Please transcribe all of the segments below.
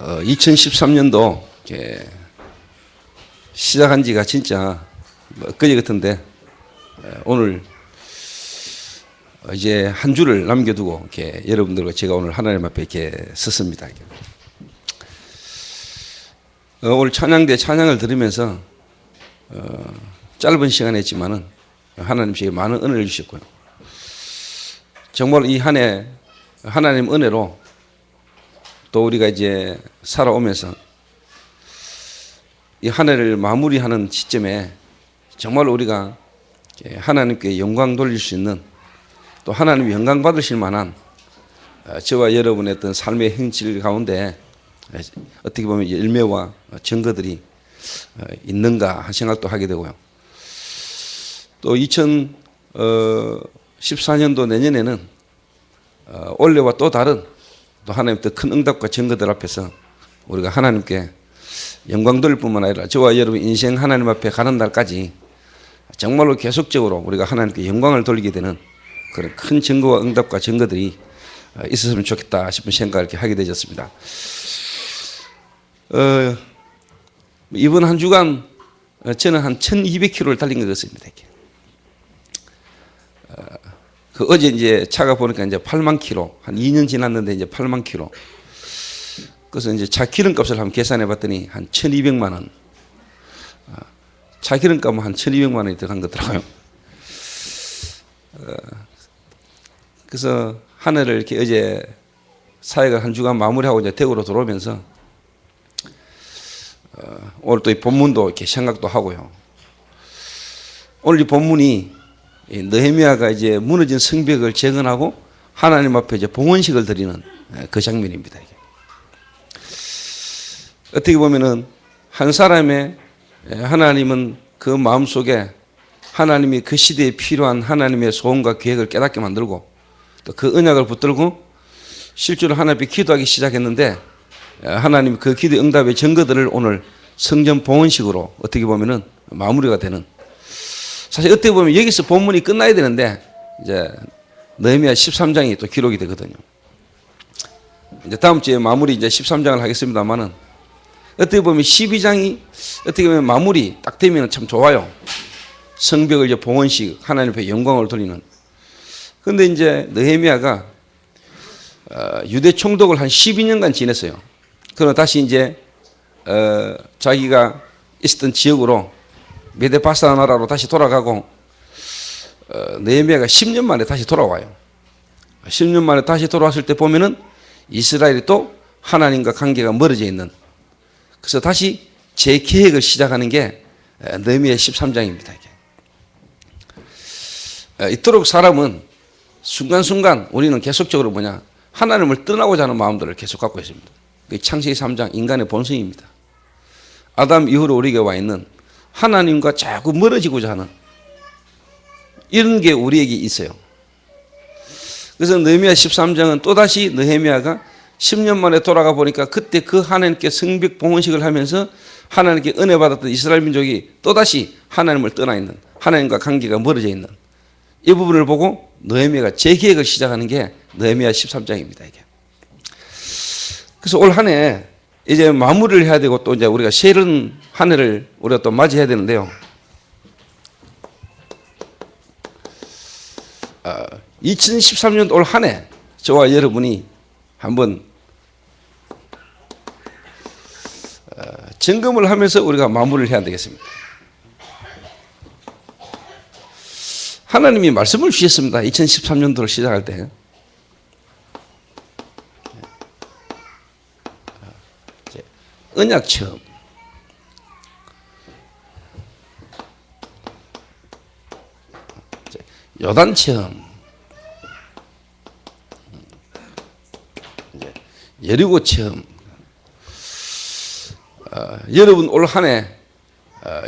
2013년도 시작한 지가 진짜 엊그제 같은데 오늘 이제 한 주를 남겨두고 이렇게 여러분들과 제가 오늘 하나님 앞에 이렇게 섰습니다. 오늘 찬양대 찬양을 들으면서 짧은 시간이었지만은 하나님 제게 많은 은혜를 주셨고요. 정말 이 한 해 하나님 은혜로 또 우리가 이제 살아오면서 이 한 해를 마무리하는 시점에 정말 우리가 하나님께 영광 돌릴 수 있는 또 하나님 영광 받으실 만한 저와 여러분의 어떤 삶의 행실 가운데 어떻게 보면 열매와 증거들이 있는가 한 생각도 하게 되고요. 또 2014년도 내년에는 올해와 또 다른 또 하나님 더 큰 응답과 증거들 앞에서 우리가 하나님께 영광 돌릴 뿐만 아니라 저와 여러분 인생 하나님 앞에 가는 날까지 정말로 계속적으로 우리가 하나님께 영광을 돌리게 되는 그런 큰 증거와 응답과 증거들이 있었으면 좋겠다 싶은 생각을 이렇게 하게 되었습니다. 이번 한 주간 저는 한 1200km를 달린 것 같습니다. 어제 이제 차가 보니까 이제 8만 킬로, 한 2년 지났는데 이제 8만 킬로. 그래서 이제 차 기름값을 한번 계산해 봤더니 한 1200만 원. 차 기름값은 한 1200만 원이 들어간 거더라고요. 그래서 한 해를 이렇게 어제 사회가 한 주간 마무리하고 이제 대구로 들어오면서 오늘 또 이 본문도 이렇게 생각도 하고요. 오늘 이 본문이 느헤미야가 이제 무너진 성벽을 재건하고 하나님 앞에 이제 봉헌식을 드리는 그 장면입니다. 이게. 어떻게 보면은 한 사람의 하나님은 그 마음 속에 하나님이 그 시대에 필요한 하나님의 소원과 계획을 깨닫게 만들고 또 그 언약을 붙들고 실제로 하나님 앞에 기도하기 시작했는데 하나님 그 기도 응답의 증거들을 오늘 성전 봉헌식으로 어떻게 보면은 마무리가 되는. 사실 어떻게 보면 여기서 본문이 끝나야 되는데 이제 느헤미야 13장이 또 기록이 되거든요. 이제 다음 주에 마무리 이제 13장을 하겠습니다만은 어떻게 보면 12장이 어떻게 보면 마무리 딱 되면 참 좋아요. 성벽을 이제 봉헌식 하나님 앞에 영광을 돌리는. 그런데 이제 느헤미야가 유대 총독을 한 12년간 지냈어요. 그러나 다시 이제 자기가 있었던 지역으로 메데바사 나라로 다시 돌아가고 느헤미야가 10년 만에 다시 돌아와요. 10년 만에 다시 돌아왔을 때 보면은 이스라엘이 또 하나님과 관계가 멀어져 있는. 그래서 다시 재계획을 시작하는 게 느헤미야 13장입니다. 이토록 사람은 순간순간 우리는 계속적으로 하나님을 떠나고자 하는 마음들을 계속 갖고 있습니다. 창세기 3장 인간의 본성입니다. 아담 이후로 우리에게 와 있는 하나님과 자꾸 멀어지고자 하는 이런 게 우리에게 있어요. 그래서 느헤미야 13장은 또다시 느헤미야가 10년 만에 돌아가 보니까 그때 그 하나님께 성벽 봉헌식을 하면서 하나님께 은혜 받았던 이스라엘 민족이 또다시 하나님을 떠나 있는, 하나님과 관계가 멀어져 있는 이 부분을 보고 느헤미야가 재계획을 시작하는 게 느헤미야 13장입니다. 이게. 그래서 올 한 해 이제 마무리를 해야 되고 또 이제 우리가 새로운 한 해를 우리가 또 맞이해야 되는데요. 2013년 올 한 해 저와 여러분이 한번 점검을 하면서 우리가 마무리를 해야 되겠습니다. 하나님이 말씀을 주셨습니다. 2013년도를 시작할 때. 언약 체험. 요단 체험. 여리고 체험. 여러분 올 한 해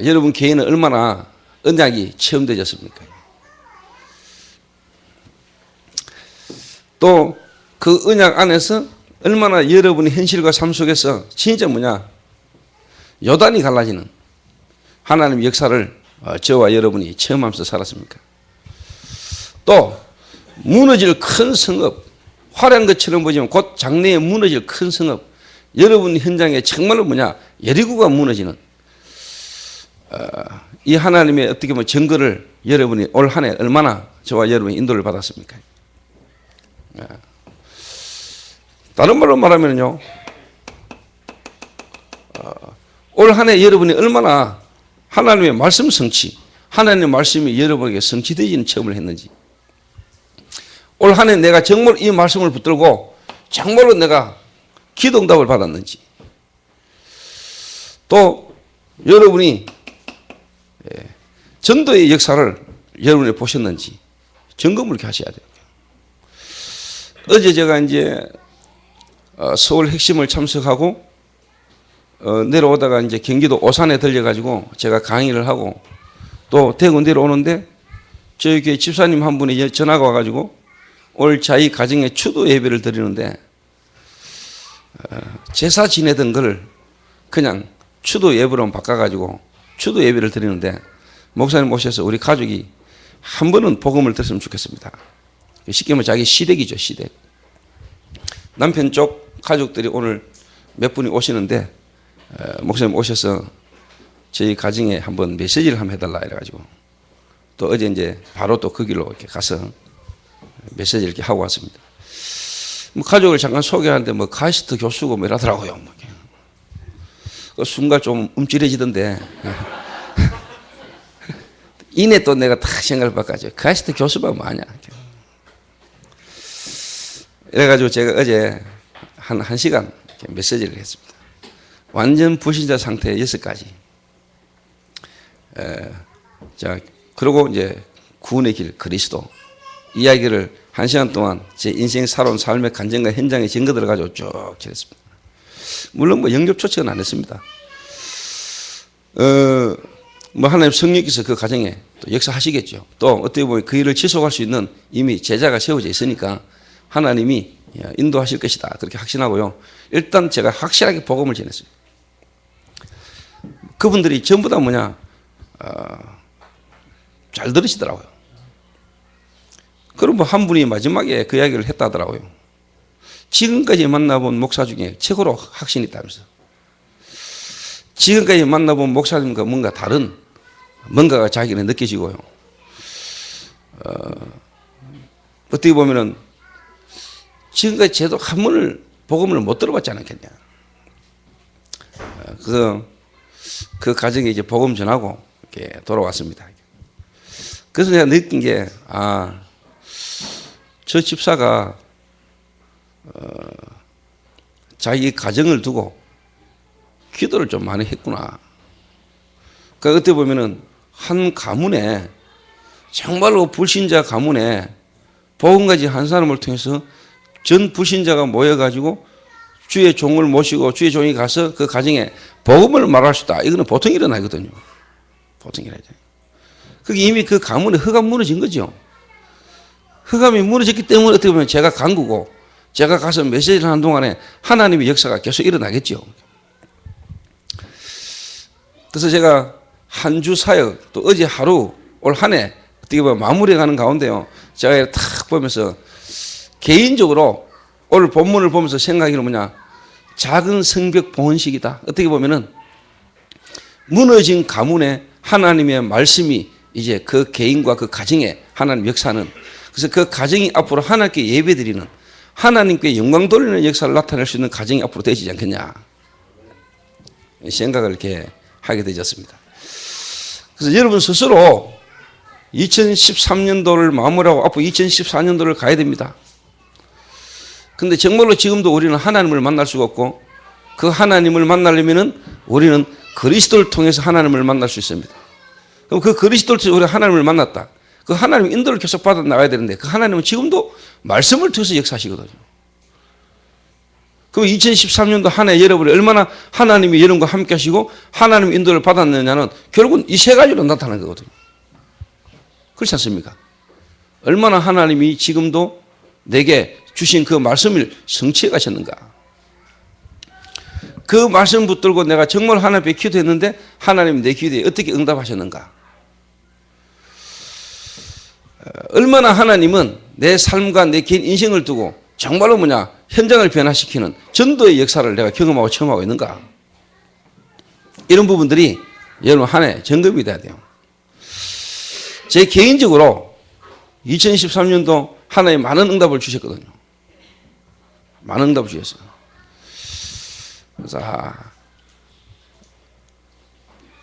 여러분 개인은 얼마나 언약이 체험되셨습니까? 또 그 언약 안에서 얼마나 여러분의 현실과 삶 속에서 진짜 요단이 갈라지는 하나님의 역사를 저와 여러분이 체험하면서 살았습니까? 또 무너질 큰 성읍, 화려한 것처럼 보지만 곧 장래에 무너질 큰 성읍, 여러분 현장에 정말로 여리고가 무너지는 이 하나님의 어떻게 보면 증거를 여러분이 올 한 해 얼마나 저와 여러분이 인도를 받았습니까? 다른 말로 말하면요, 올 한 해 여러분이 얼마나 하나님의 말씀 성취, 하나님의 말씀이 여러분에게 성취되지는 체험을 했는지, 올 한 해 내가 정말 이 말씀을 붙들고 정말로 내가 기도 응답을 받았는지, 또 여러분이 전도의 역사를 여러분이 보셨는지 점검을 이렇게 하셔야 돼요. 어제 제가 이제 서울 핵심을 참석하고 내려오다가 이제 경기도 오산에 들려가지고 제가 강의를 하고 또 대구 내려오는데 저희 교회 집사님 한 분이 전화가 와가지고 올 자기 가정에 추도 예배를 드리는데 제사 지내던 걸 그냥 추도 예배로 바꿔가지고 추도 예배를 드리는데 목사님 오셔서 우리 가족이 한 번은 복음을 들었으면 좋겠습니다. 쉽게 말하면 자기 시댁이죠, 시댁. 남편 쪽 가족들이 오늘 몇 분이 오시는데 목사님 오셔서 저희 가정에 한번 메시지를 한번 해달라 이래가지고 또 어제 이제 바로 또 그 길로 이렇게 가서 메시지를 이렇게 하고 왔습니다. 뭐 가족을 잠깐 소개하는데 뭐 카이스트 교수고 뭐 이러더라고요. 그 순간 좀 움찔해지던데. 이내 또 내가 딱 생각을 바꿔줘. 카이스트 교수가 뭐하냐. 이래가지고 제가 어제 한 시간 메시지를 했습니다. 완전 불신자 상태의 6가지. 자, 그리고 이제 구원의 길, 그리스도. 이야기를 1시간 동안 제 인생 살아온 삶의 간증과 현장의 증거들을 가지고 쭉 했습니다. 물론 뭐 영접 초청은 안 했습니다. 뭐 하나님 성령께서 그 가정에 또 역사하시겠죠. 또 어떻게 보면 그 일을 지속할 수 있는 이미 제자가 세워져 있으니까 하나님이 인도하실 것이다. 그렇게 확신하고요. 일단 제가 확실하게 복음을 전했어요. 그분들이 전부 다 잘 들으시더라고요. 그럼 뭐 한 분이 마지막에 그 이야기를 했다 하더라고요. 지금까지 만나본 목사 중에 최고로 확신이 있다면서. 지금까지 만나본 목사님과 뭔가 다른 뭔가가 자기는 느껴지고요. 어떻게 보면은 지금까지 제도 한 번을 복음을 못 들어봤지 않았겠냐. 그 가정에 이제 복음 전하고 이렇게 돌아왔습니다. 그래서 내가 느낀 게, 저 집사가 자기 가정을 두고 기도를 좀 많이 했구나. 그러니까 어떻게 보면은 한 가문에 정말로 불신자 가문에 복음 가진 한 사람을 통해서 전 불신자가 모여가지고 주의 종을 모시고 주의 종이 가서 그 가정에 복음을 말할 수 있다. 이거는 보통 일은 아니거든요. 보통 일 아니죠. 그게 이미 그 가문의 흑암 무너진 거죠. 흑암이 무너졌기 때문에 어떻게 보면 제가 간구고 제가 가서 메시지를 하는 동안에 하나님의 역사가 계속 일어나겠죠. 그래서 제가 한 주 사역 또 어제 하루 올 한 해 어떻게 보면 마무리해 가는 가운데요. 제가 탁 보면서 개인적으로 오늘 본문을 보면서 생각하기는 작은 성벽 봉헌식이다. 어떻게 보면은 무너진 가문에 하나님의 말씀이 이제 그 개인과 그 가정에 하나님 역사는, 그래서 그 가정이 앞으로 하나님께 예배드리는, 하나님께 영광 돌리는 역사를 나타낼 수 있는 가정이 앞으로 되지 않겠냐 생각을 이렇게 하게 되었습니다. 그래서 여러분 스스로 2013년도를 마무리하고 앞으로 2014년도를 가야 됩니다. 근데 정말로 지금도 우리는 하나님을 만날 수가 없고, 그 하나님을 만나려면은 우리는 그리스도를 통해서 하나님을 만날 수 있습니다. 그럼 그 그리스도를 통해서 우리가 하나님을 만났다. 그 하나님 인도를 계속 받아 나가야 되는데, 그 하나님은 지금도 말씀을 통해서 역사하시거든요. 그럼 2013년도 한 해 여러분이 얼마나 하나님이 여러분과 함께 하시고 하나님 인도를 받았느냐는 결국은 이 세 가지로 나타나는 거거든요. 그렇지 않습니까? 얼마나 하나님이 지금도 내게 주신 그 말씀을 성취해 가셨는가. 그 말씀 붙들고 내가 정말 하나님 앞에 기도했는데 하나님 내 기도에 어떻게 응답하셨는가. 얼마나 하나님은 내 삶과 내 개인 인생을 두고 정말로 현장을 변화시키는 전도의 역사를 내가 경험하고 체험하고 있는가? 이런 부분들이 여러분 한 해 점검이 돼야 돼요. 제 개인적으로 2013년도 하나님 많은 응답을 주셨거든요. 많은 응답을 주셨어요. 그래서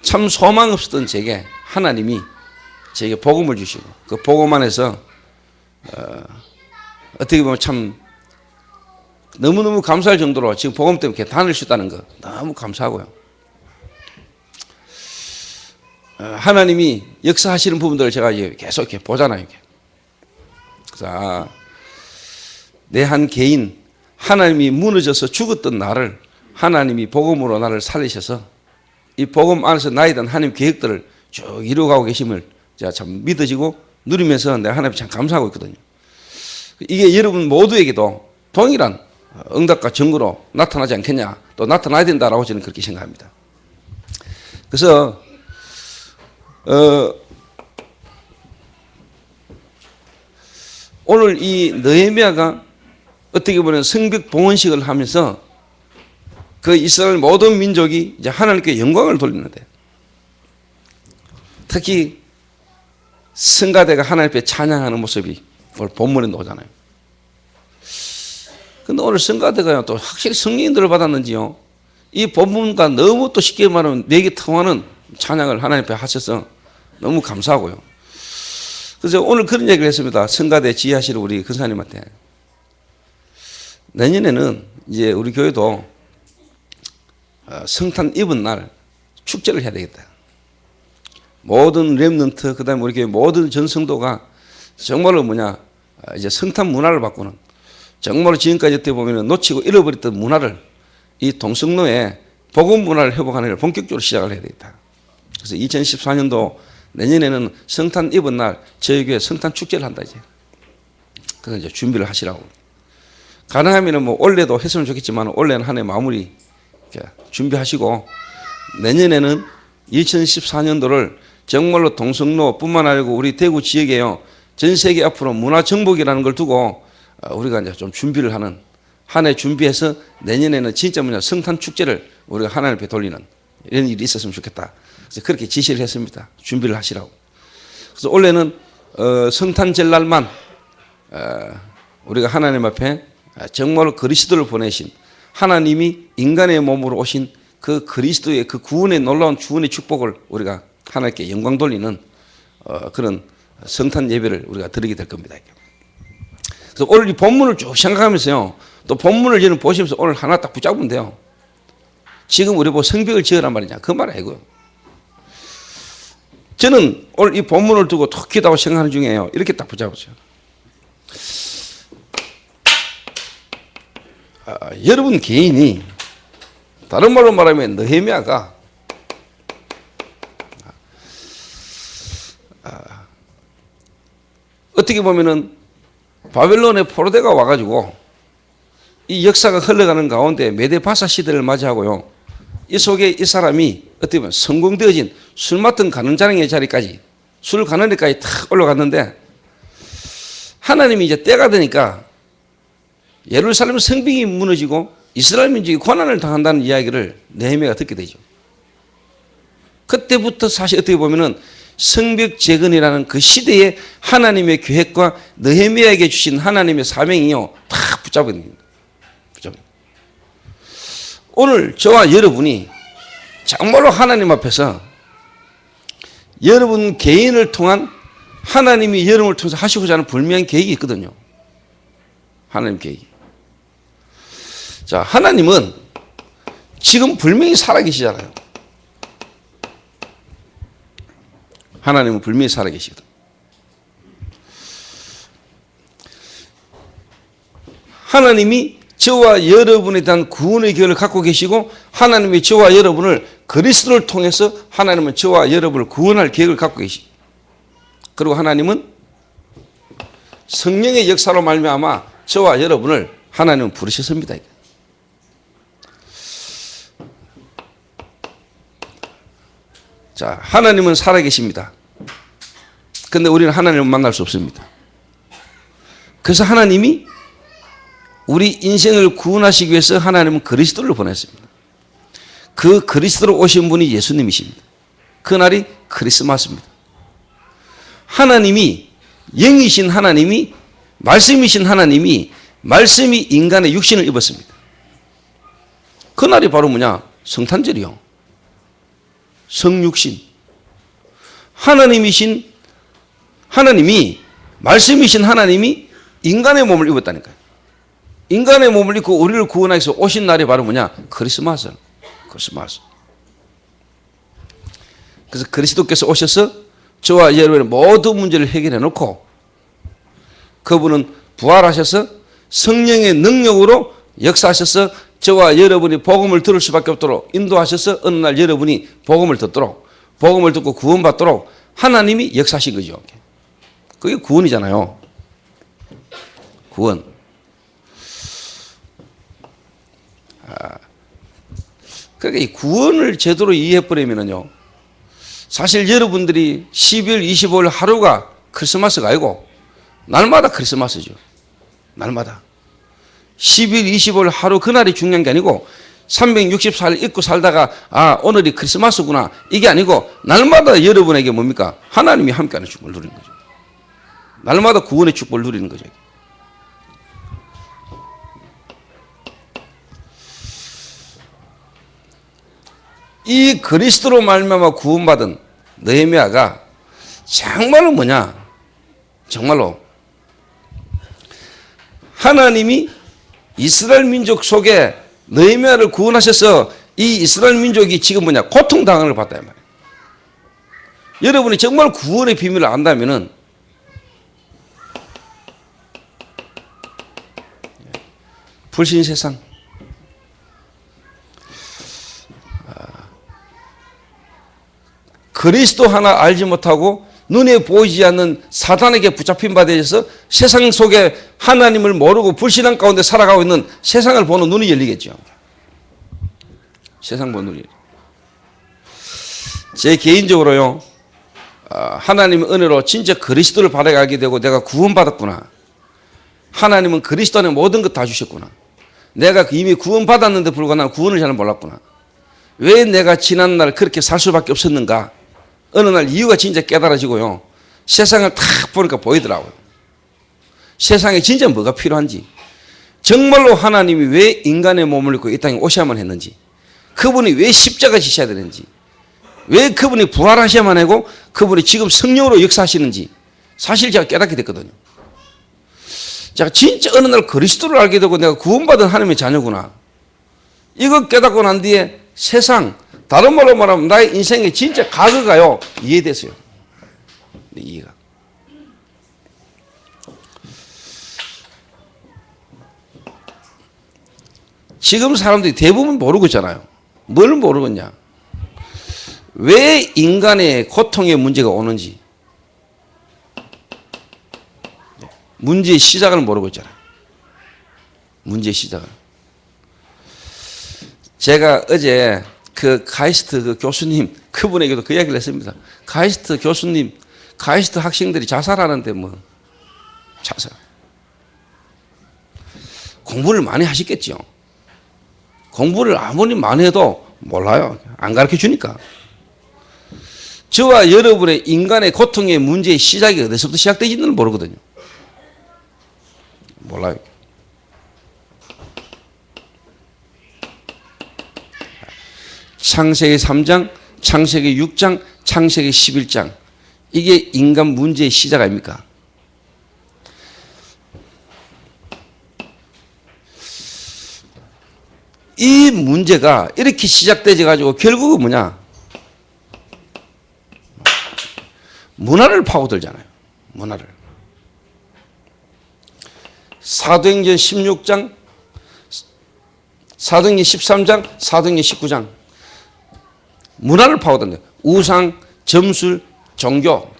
참 소망 없었던 제게 하나님이 제게 복음을 주시고 그 복음 안에서 어떻게 보면 참 너무너무 감사할 정도로 지금 복음 때문에 이렇게 다닐 수 있다는 거 너무 감사하고요. 하나님이 역사하시는 부분들을 제가 이제 계속 이렇게 보잖아요. 이렇게. 그래서 내 한 개인 하나님이 무너져서 죽었던 나를 하나님이 복음으로 나를 살리셔서 이 복음 안에서 나에 대한 하나님 계획들을 쭉 이루어가고 계심을 제가 참 믿어지고 누리면서 내가 하나님 참 감사하고 있거든요. 이게 여러분 모두에게도 동일한 응답과 증거로 나타나지 않겠냐, 또 나타나야 된다라고 저는 그렇게 생각합니다. 그래서 오늘 이 느헤미야가 어떻게 보면 성벽 봉헌식을 하면서 그 이스라엘 모든 민족이 이제 하나님께 영광을 돌리는데, 특히 성가대가 하나님 앞에 찬양하는 모습이 오늘 본문에 나오잖아요. 근데 오늘 성가대가 또 확실히 성령인들을 받았는지요, 이 본문과 너무 또 쉽게 말하면 내게 통하는 찬양을 하나님 앞에 하셔서 너무 감사하고요. 그래서 오늘 그런 얘기를 했습니다. 성가대 지휘하시는 우리 근사님한테. 내년에는 이제 우리 교회도 성탄 입은 날 축제를 해야 되겠다. 모든 렘넌트, 그 다음에 우리 교회 모든 전성도가 정말로 이제 성탄 문화를 바꾸는, 정말로 지금까지 어떻게 보면 놓치고 잃어버렸던 문화를 이 동성로에 복음 문화를 회복하는 걸 본격적으로 시작을 해야 되겠다. 그래서 2014년도 내년에는 성탄 입은 날 저희 교회 성탄 축제를 한다 이제. 그래서 이제 준비를 하시라고. 가능하면 올해도 했으면 좋겠지만 올해는 한 해 마무리 준비하시고 내년에는 2014년도를 정말로 동성로뿐만 아니고 우리 대구 지역에요, 전 세계 앞으로 문화 정복이라는 걸 두고 우리가 이제 좀 준비를 하는, 한 해 준비해서 내년에는 진짜 성탄 축제를 우리가 하나님 앞에 돌리는 이런 일이 있었으면 좋겠다. 그래서 그렇게 지시를 했습니다. 준비를 하시라고. 그래서 올해는 성탄 절날만 우리가 하나님 앞에 정말로 그리스도를 보내신, 하나님이 인간의 몸으로 오신 그 그리스도의 그 구원의 놀라운 구원의 축복을 우리가 하나님께 영광 돌리는 그런 성탄 예배를 우리가 드리게 될 겁니다. 그래서 오늘 이 본문을 쭉 생각하면서요, 또 본문을 저는 보시면서 오늘 하나 딱 붙잡으면 돼요. 지금 우리 성벽을 지으란 말이냐, 그 말 아니고요. 저는 오늘 이 본문을 두고 톡 기도하고 생각하는 중에요, 이렇게 딱 붙잡으세요. 여러분 개인이, 다른 말로 말하면 느헤미야가 어떻게 보면은 바벨론의 포로대가 와가지고 이 역사가 흘러가는 가운데 메데바사 시대를 맞이하고요, 이 속에 이 사람이 어떻게 보면 성공되어진 술 맡은 가늠자랑의 자리까지, 술 가는 데까지 탁 올라갔는데, 하나님이 이제 때가 되니까 예루살렘 성벽이 무너지고 이스라엘 민족이 고난을 당한다는 이야기를 느헤미야가 듣게 되죠. 그때부터 사실 어떻게 보면은 성벽 재건이라는 그 시대의 하나님의 계획과 느헤미야에게 주신 하나님의 사명이요, 다 붙잡은 겁니다. 오늘 저와 여러분이 정말로 하나님 앞에서 여러분 개인을 통한 하나님이 여러분을 통해서 하시고자 하는 분명한 계획이 있거든요. 하나님 계획이. 자, 하나님은 지금 분명히 살아계시잖아요. 하나님은 분명히 살아계시거든. 하나님이 저와 여러분에 대한 구원의 계획을 갖고 계시고, 하나님이 저와 여러분을 그리스도를 통해서 하나님은 저와 여러분을 구원할 계획을 갖고 계시고, 그리고 하나님은 성령의 역사로 말미암아 저와 여러분을 하나님은 부르셨습니다. 자, 하나님은 살아계십니다. 그런데 우리는 하나님을 만날 수 없습니다. 그래서 하나님이 우리 인생을 구원하시기 위해서 하나님은 그리스도를 보냈습니다. 그 그리스도로 오신 분이 예수님이십니다. 그날이 크리스마스입니다. 하나님이, 영이신 하나님이, 말씀이신 하나님이, 말씀이 인간의 육신을 입었습니다. 그날이 바로 뭐냐? 성탄절이요. 성육신. 하나님이, 말씀이신 하나님이 인간의 몸을 입었다니까요. 인간의 몸을 입고 우리를 구원하기 위해서 오신 날이 바로 뭐냐? 크리스마스. 그래서 그리스도께서 오셔서 저와 여러분의 모든 문제를 해결해 놓고 그분은 부활하셔서 성령의 능력으로 역사하셔서 저와 여러분이 복음을 들을 수밖에 없도록 인도하셔서 어느 날 여러분이 복음을 듣도록, 복음을 듣고 구원받도록 하나님이 역사하신 거죠. 그게 구원이잖아요. 구원. 그러니까 이 구원을 제대로 이해해버리면요, 사실 여러분들이 12월 25일 하루가 크리스마스가 아니고 날마다 크리스마스죠. 날마다. 12월 25일 하루 그날이 중요한 게 아니고 364일 잊고 살다가 오늘이 크리스마스구나 이게 아니고 날마다 여러분에게 뭡니까? 하나님이 함께하는 축복을 누리는 거죠. 날마다 구원의 축복을 누리는 거죠. 이 그리스도로 말미암아 구원받은 느헤미야가 정말로 뭐냐? 정말로 하나님이 이스라엘 민족 속에 느헤미야를 구원하셔서 이 이스라엘 민족이 지금 뭐냐? 고통당을 받다 이 말이에요. 여러분이 정말 구원의 비밀을 안다면은 불신 세상, 그리스도 하나 알지 못하고 눈에 보이지 않는 사단에게 붙잡힌 바 되어서 세상 속에 하나님을 모르고 불신한 가운데 살아가고 있는 세상을 보는 눈이 열리겠죠. 세상 보는 눈이. 제 개인적으로요, 하나님의 은혜로 진짜 그리스도를 받아가게 되고 내가 구원받았구나. 하나님은 그리스도 안에 모든 것 다 주셨구나. 내가 이미 구원받았는데 불구하고 난 구원을 잘 몰랐구나. 왜 내가 지난날 그렇게 살 수밖에 없었는가? 어느 날 이유가 진짜 깨달아지고요. 세상을 탁 보니까 보이더라고요. 세상에 진짜 뭐가 필요한지. 정말로 하나님이 왜 인간의 몸을 입고 이 땅에 오셔야만 했는지. 그분이 왜 십자가 지셔야 되는지. 왜 그분이 부활하셔야만 하고 그분이 지금 성령으로 역사하시는지. 사실 제가 깨닫게 됐거든요. 제가 진짜 어느 날 그리스도를 알게 되고 내가 구원받은 하나님의 자녀구나. 이거 깨닫고 난 뒤에 세상, 다른 말로 말하면 나의 인생의 진짜 과거가요, 이해됐어요. 이해가. 지금 사람들이 대부분 모르고 있잖아요. 뭘 모르겠냐. 왜 인간의 고통의 문제가 오는지. 문제의 시작을 모르고 있잖아요. 문제의 시작을. 제가 어제 그 카이스트 그 교수님, 그분에게도 그 이야기를 했습니다. 카이스트 교수님, 카이스트 학생들이 자살하는데 뭐, 자살. 공부를 많이 하셨겠죠. 공부를 아무리 많이 해도 몰라요. 안 가르쳐 주니까. 저와 여러분의 인간의 고통의 문제의 시작이 어디서부터 시작되지는 모르거든요. 몰라요. 창세기 3장, 창세기 6장, 창세기 11장. 이게 인간 문제의 시작 아닙니까? 이 문제가 이렇게 시작되지 가지고 결국은 뭐냐? 문화를 파고들잖아요. 문화를. 사도행전 16장, 사도행전 13장, 사도행전 19장. 문화를 파고든다. 우상, 점술, 종교.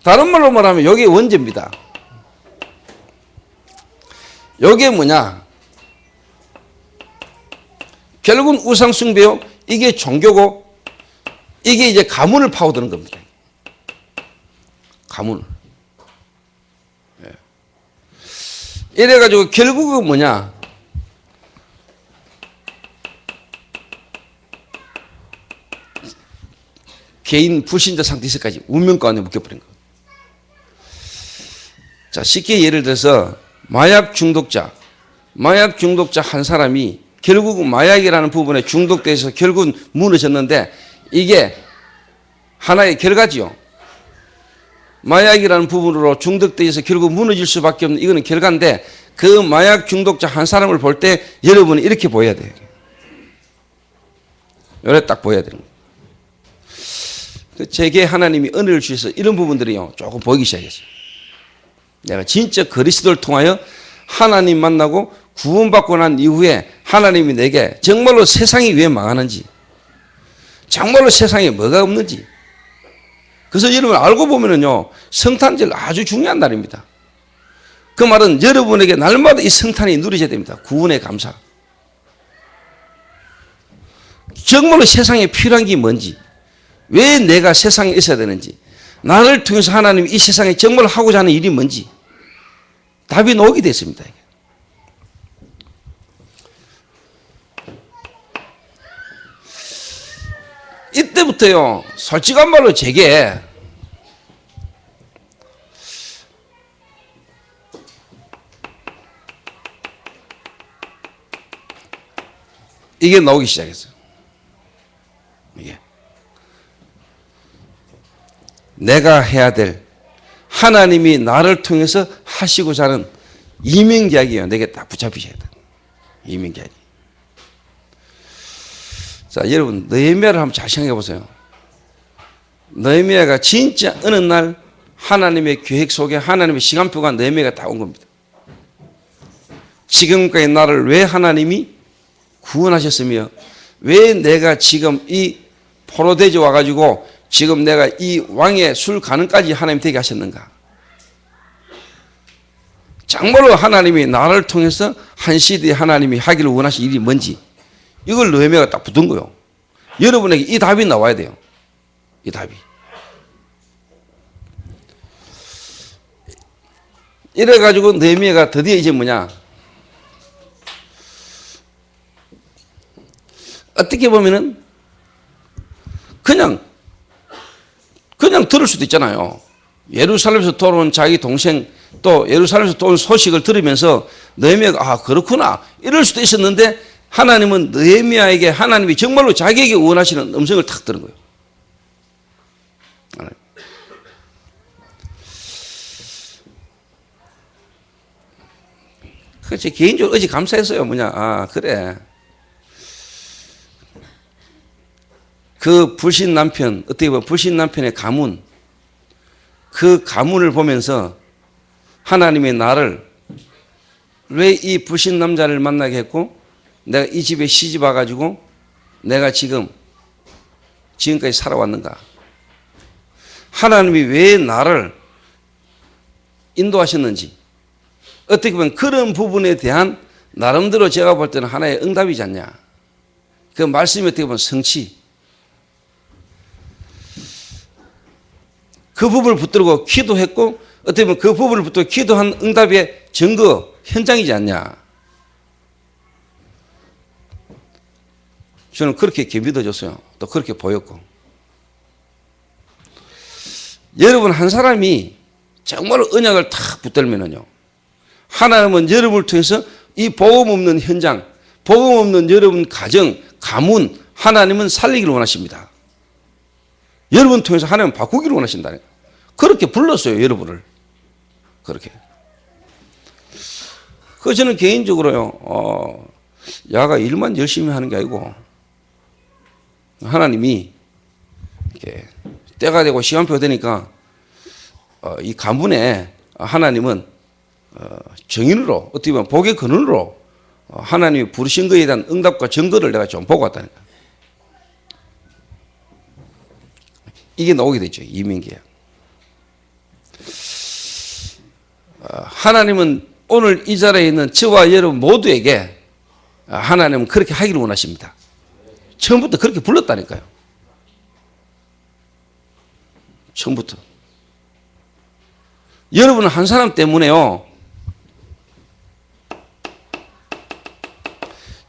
다른 말로 말하면 이게 원죄입니다. 이게 뭐냐? 결국은 우상 숭배요. 이게 종교고 이게 이제 가문을 파고드는 겁니다. 가문을. 이래가지고 결국은 뭐냐? 개인 불신자 상태에서까지 운명 가운데 묶여버린 거예요. 자, 쉽게 예를 들어서 마약 중독자 한 사람이 결국은 마약이라는 부분에 중독돼서 결국은 무너졌는데 이게 하나의 결과지요. 마약이라는 부분으로 중독돼서 결국 무너질 수밖에 없는 이거는 결과인데 그 마약 중독자 한 사람을 볼 때 여러분은 이렇게 보여야 돼요. 이렇게 딱 보여야 되는 거예요. 제게 하나님이 은혜를 주셔서 이런 부분들이요 조금 보이기 시작했어요. 내가 진짜 그리스도를 통하여 하나님 만나고 구원받고 난 이후에 하나님이 내게 정말로 세상이 왜 망하는지, 정말로 세상에 뭐가 없는지. 그래서 여러분 알고 보면은요 성탄절 아주 중요한 날입니다. 그 말은 여러분에게 날마다 이 성탄이 누려져야 됩니다. 구원의 감사. 정말로 세상에 필요한 게 뭔지, 왜 내가 세상에 있어야 되는지, 나를 통해서 하나님이 이 세상에 정말 하고자 하는 일이 뭔지 답이 나오게 됐습니다. 이때부터요 솔직한 말로 제게 이게 나오기 시작했어요. 이게 내가 해야 될 하나님이 나를 통해서 하시고자 하는 이명계약이에요. 내게 딱 붙잡히셔야 돼요. 이명계약이. 자, 여러분 느헤미야를 한번 잘 생각해 보세요. 느헤미야가 진짜 어느 날 하나님의 계획 속에 하나님의 시간표가 느헤미야가 다 온 겁니다. 지금까지 나를 왜 하나님이 구원하셨으며 왜 내가 지금 이 포로돼지 와가지고 지금 내가 이 왕의 술 가능까지 하나님 되게 하셨는가? 정말로 하나님이 나를 통해서 한 시대에 하나님이 하기를 원하신 일이 뭔지 이걸 느헤미야가 딱 붙은 거예요. 여러분에게 이 답이 나와야 돼요. 이 답이. 이래가지고 느헤미야가 드디어 이제 뭐냐? 어떻게 보면은 그냥 들을 수도 있잖아요. 예루살렘에서 돌아온 자기 동생 또 예루살렘에서 돌아온 소식을 들으면서 느헤미야가 아 그렇구나 이럴 수도 있었는데 하나님은 느헤미야에게 하나님이 정말로 자기에게 원하시는 음성을 탁 들은 거예요. 그렇지 개인적으로 어제 감사했어요. 뭐냐 아 그래 그 불신 남편 어떻게 보면 불신 남편의 가문 그 가문을 보면서 하나님이 나를 왜 이 불신 남자를 만나게 했고 내가 이 집에 시집 와가지고 내가 지금까지 살아왔는가? 하나님이 왜 나를 인도하셨는지 어떻게 보면 그런 부분에 대한 나름대로 제가 볼 때는 하나의 응답이지 않냐. 그 말씀이 어떻게 보면 성취. 그 부분을 붙들고 기도했고 어떻게 보면 그 부분을 붙들고 기도한 응답의 증거 현장이지 않냐. 저는 그렇게 믿어졌어요. 또 그렇게 보였고. 여러분 한 사람이 정말 언약을 탁 붙들면은요. 하나님은 여러분을 통해서 이 복음 없는 현장, 복음 없는 여러분 가정, 가문 하나님은 살리기를 원하십니다. 여러분 통해서 하나님은 바꾸기를 원하신다는 거예요. 그렇게 불렀어요. 여러분을. 그렇게. 그래서 저는 개인적으로요. 야가 일만 열심히 하는 게 아니고 하나님이 이렇게 때가 되고 시간표가 되니까 이 가문에 하나님은 정인으로 어떻게 보면 복의 근원으로 하나님이 부르신 것에 대한 응답과 증거를 내가 좀 보고 왔다니까. 이게 나오게 되죠. 이민계약. 하나님은 오늘 이 자리에 있는 저와 여러분 모두에게 하나님은 그렇게 하기를 원하십니다. 처음부터 그렇게 불렀다니까요. 처음부터. 여러분은 한 사람 때문에요.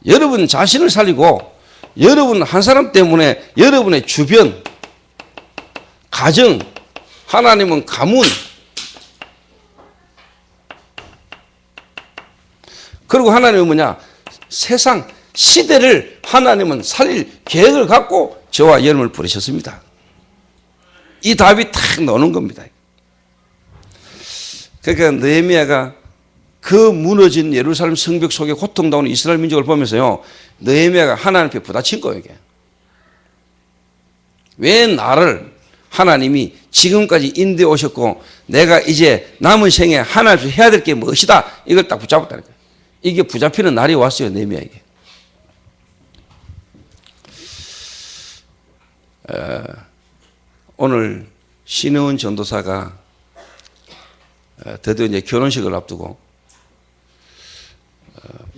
여러분 자신을 살리고 여러분 한 사람 때문에 여러분의 주변, 가정, 하나님은 가문, 그리고 하나님은 뭐냐? 세상, 시대를 하나님은 살릴 계획을 갖고 저와 여러분을 부르셨습니다. 이 답이 탁 나오는 겁니다. 그러니까 느헤미야가 그 무너진 예루살렘 성벽 속에 고통당하는 이스라엘 민족을 보면서요, 느헤미야가 하나님 앞에 부딪힌 거예요. 이게. 왜 나를 하나님이 지금까지 인도해 오셨고 내가 이제 남은 생에 하나님 앞에서 해야 될 게 무엇이다, 이걸 딱 붙잡았다는 거예요. 이게 붙잡히는 날이 왔어요, 느헤미야에게. 오늘 신혜원 전도사가 드디어 이제 결혼식을 앞두고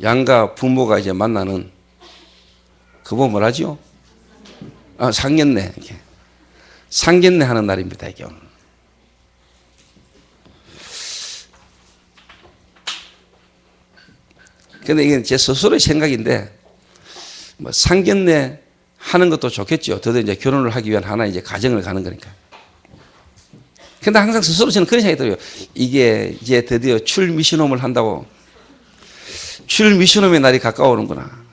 양가 부모가 이제 만나는, 그거 뭐라지요? 상견례. 상견례 하는 날입니다, 이게 오늘. 근데 이게 제 스스로의 생각인데, 뭐 상견례 하는 것도 좋겠죠. 드디어 이제 결혼을 하기 위한 하나의 이제 가정을 가는 거니까. 근데 항상 스스로 저는 그런 생각이 들어요. 이게 이제 드디어 출미신홈을 한다고. 출미신홈의 날이 가까워오는구나.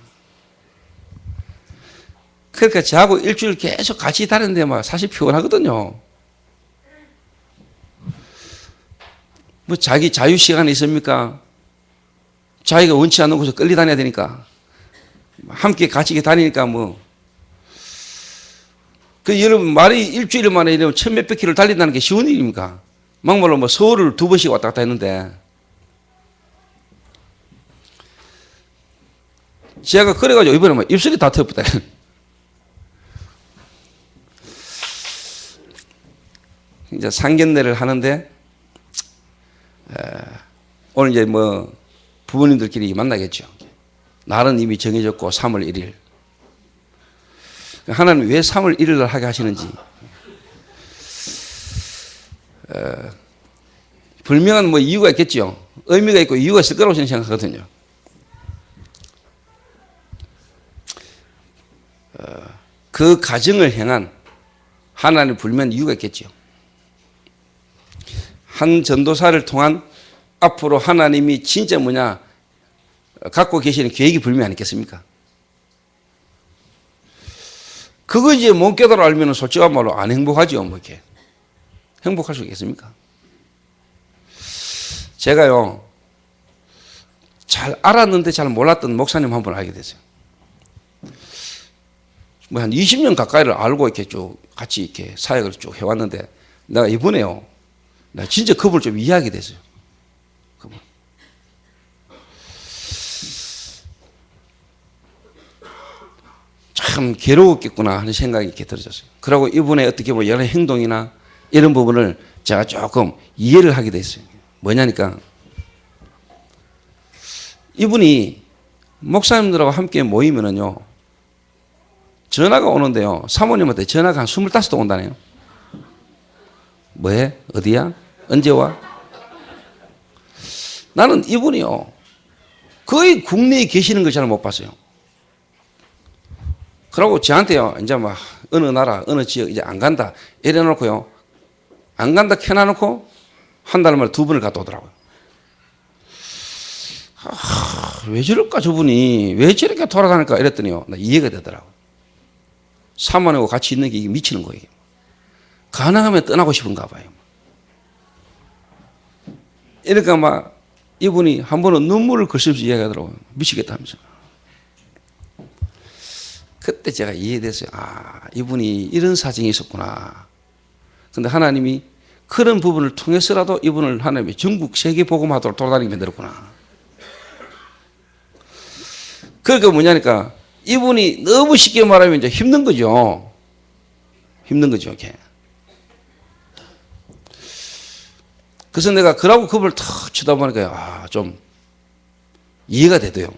그러니까 저하고 일주일 계속 같이 다니는데 막 사실 피곤하거든요. 뭐 자기 자유시간이 있습니까? 자기가 원치 않는 곳에 끌려 다녀야 되니까. 함께 같이 다니니까 뭐. 그 여러분 말이 일주일 만에 이러면 1000몇백 킬로를 달린다는 게 쉬운 일입니까? 막말로 뭐 서울을 2번씩 왔다 갔다 했는데. 제가 그래가지고 이번에 뭐 입술이 다 터졌다. 이제 상견례를 하는데, 오늘 이제 뭐 부모님들끼리 만나겠죠. 날은 이미 정해졌고 3월 1일. 하나님이 왜 3월 1일을 하게 하시는지 분명한 뭐 이유가 있겠죠. 의미가 있고 이유가 있을 거라고 저는 생각하거든요. 그 가정을 향한 하나님 불면 이유가 있겠죠. 한 전도사를 통한 앞으로 하나님이 진짜 뭐냐 갖고 계시는 계획이 불명 아니겠습니까? 그거 이제 못 깨달아 알면 솔직한 말로 안 행복하죠. 뭐 이렇게. 행복할 수 있겠습니까? 제가요, 잘 알았는데 잘 몰랐던 목사님 한 분 알게 됐어요. 뭐 한 20년 가까이를 알고 이렇게 쭉 같이 이렇게 사역을 쭉 해왔는데, 내가 이번에요, 나 진짜 그분을 좀 이해하게 됐어요. 그분. 참 괴로웠겠구나 하는 생각이 이렇게 들어졌어요. 그리고 이분의 어떻게 보면 여러 행동이나 이런 부분을 제가 조금 이해를 하게 됐어요. 뭐냐니까, 이분이 목사님들하고 함께 모이면은요, 전화가 오는데요, 사모님한테 전화가 한 25통 온다네요. 뭐해? 어디야? 언제 와? 나는 이분이요, 거의 국내에 계시는 걸 잘 못 봤어요. 그러고 저한테요, 이제 막 어느 나라, 어느 지역 이제 안 간다 이래 놓고요, 안 간다 켜놔놓고 한 달 만에 2번을 갔다 오더라고요. 왜 저럴까 저분이, 왜 저렇게 돌아다닐까 이랬더니요, 나 이해가 되더라고요. 사모님하고 같이 있는 게 이게 미치는 거예요. 가능하면 떠나고 싶은가 봐요. 이러니까 막 이분이 한 번은 눈물을 글쓰면서 이야기하더라고요. 미치겠다 하면서. 그때 제가 이해됐어요. 아, 이분이 이런 사정이 있었구나. 근데 하나님이 그런 부분을 통해서라도 이분을 하나님이 전국 세계 복음하도록 돌아다니게 만들었구나. 그러니까 뭐냐니까, 이분이 너무 쉽게 말하면 이제 힘든 거죠. 힘든 거죠, 이렇게. 그래서 내가 그러고 그분을 탁 쳐다보니까, 좀 이해가 되더요.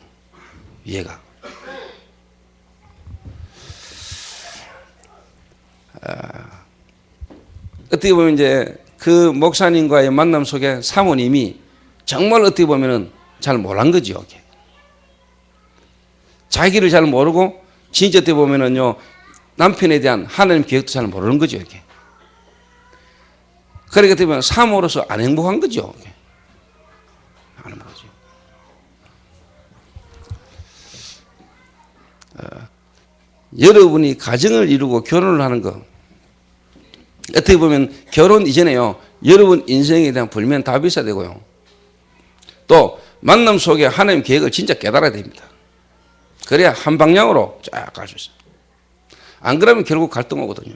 이해가. 어떻게 보면 이제 그 목사님과의 만남 속에 사모님이 정말 어떻게 보면은 잘 몰란 거죠. 자기를 잘 모르고 진짜 때 보면은요 남편에 대한 하나님 계획도 잘 모르는 거죠. 이렇게. 그렇게 되면 삶으로서 안 행복한 거죠. 안 행복하죠. 여러분이 가정을 이루고 결혼을 하는 거 어떻게 보면 결혼 이전에요 여러분 인생에 대한 불면 답이 있어야 되고요. 또 만남 속에 하나님 계획을 진짜 깨달아야 됩니다. 그래야 한 방향으로 쫙 갈 수 있어요. 안 그러면 결국 갈등 오거든요.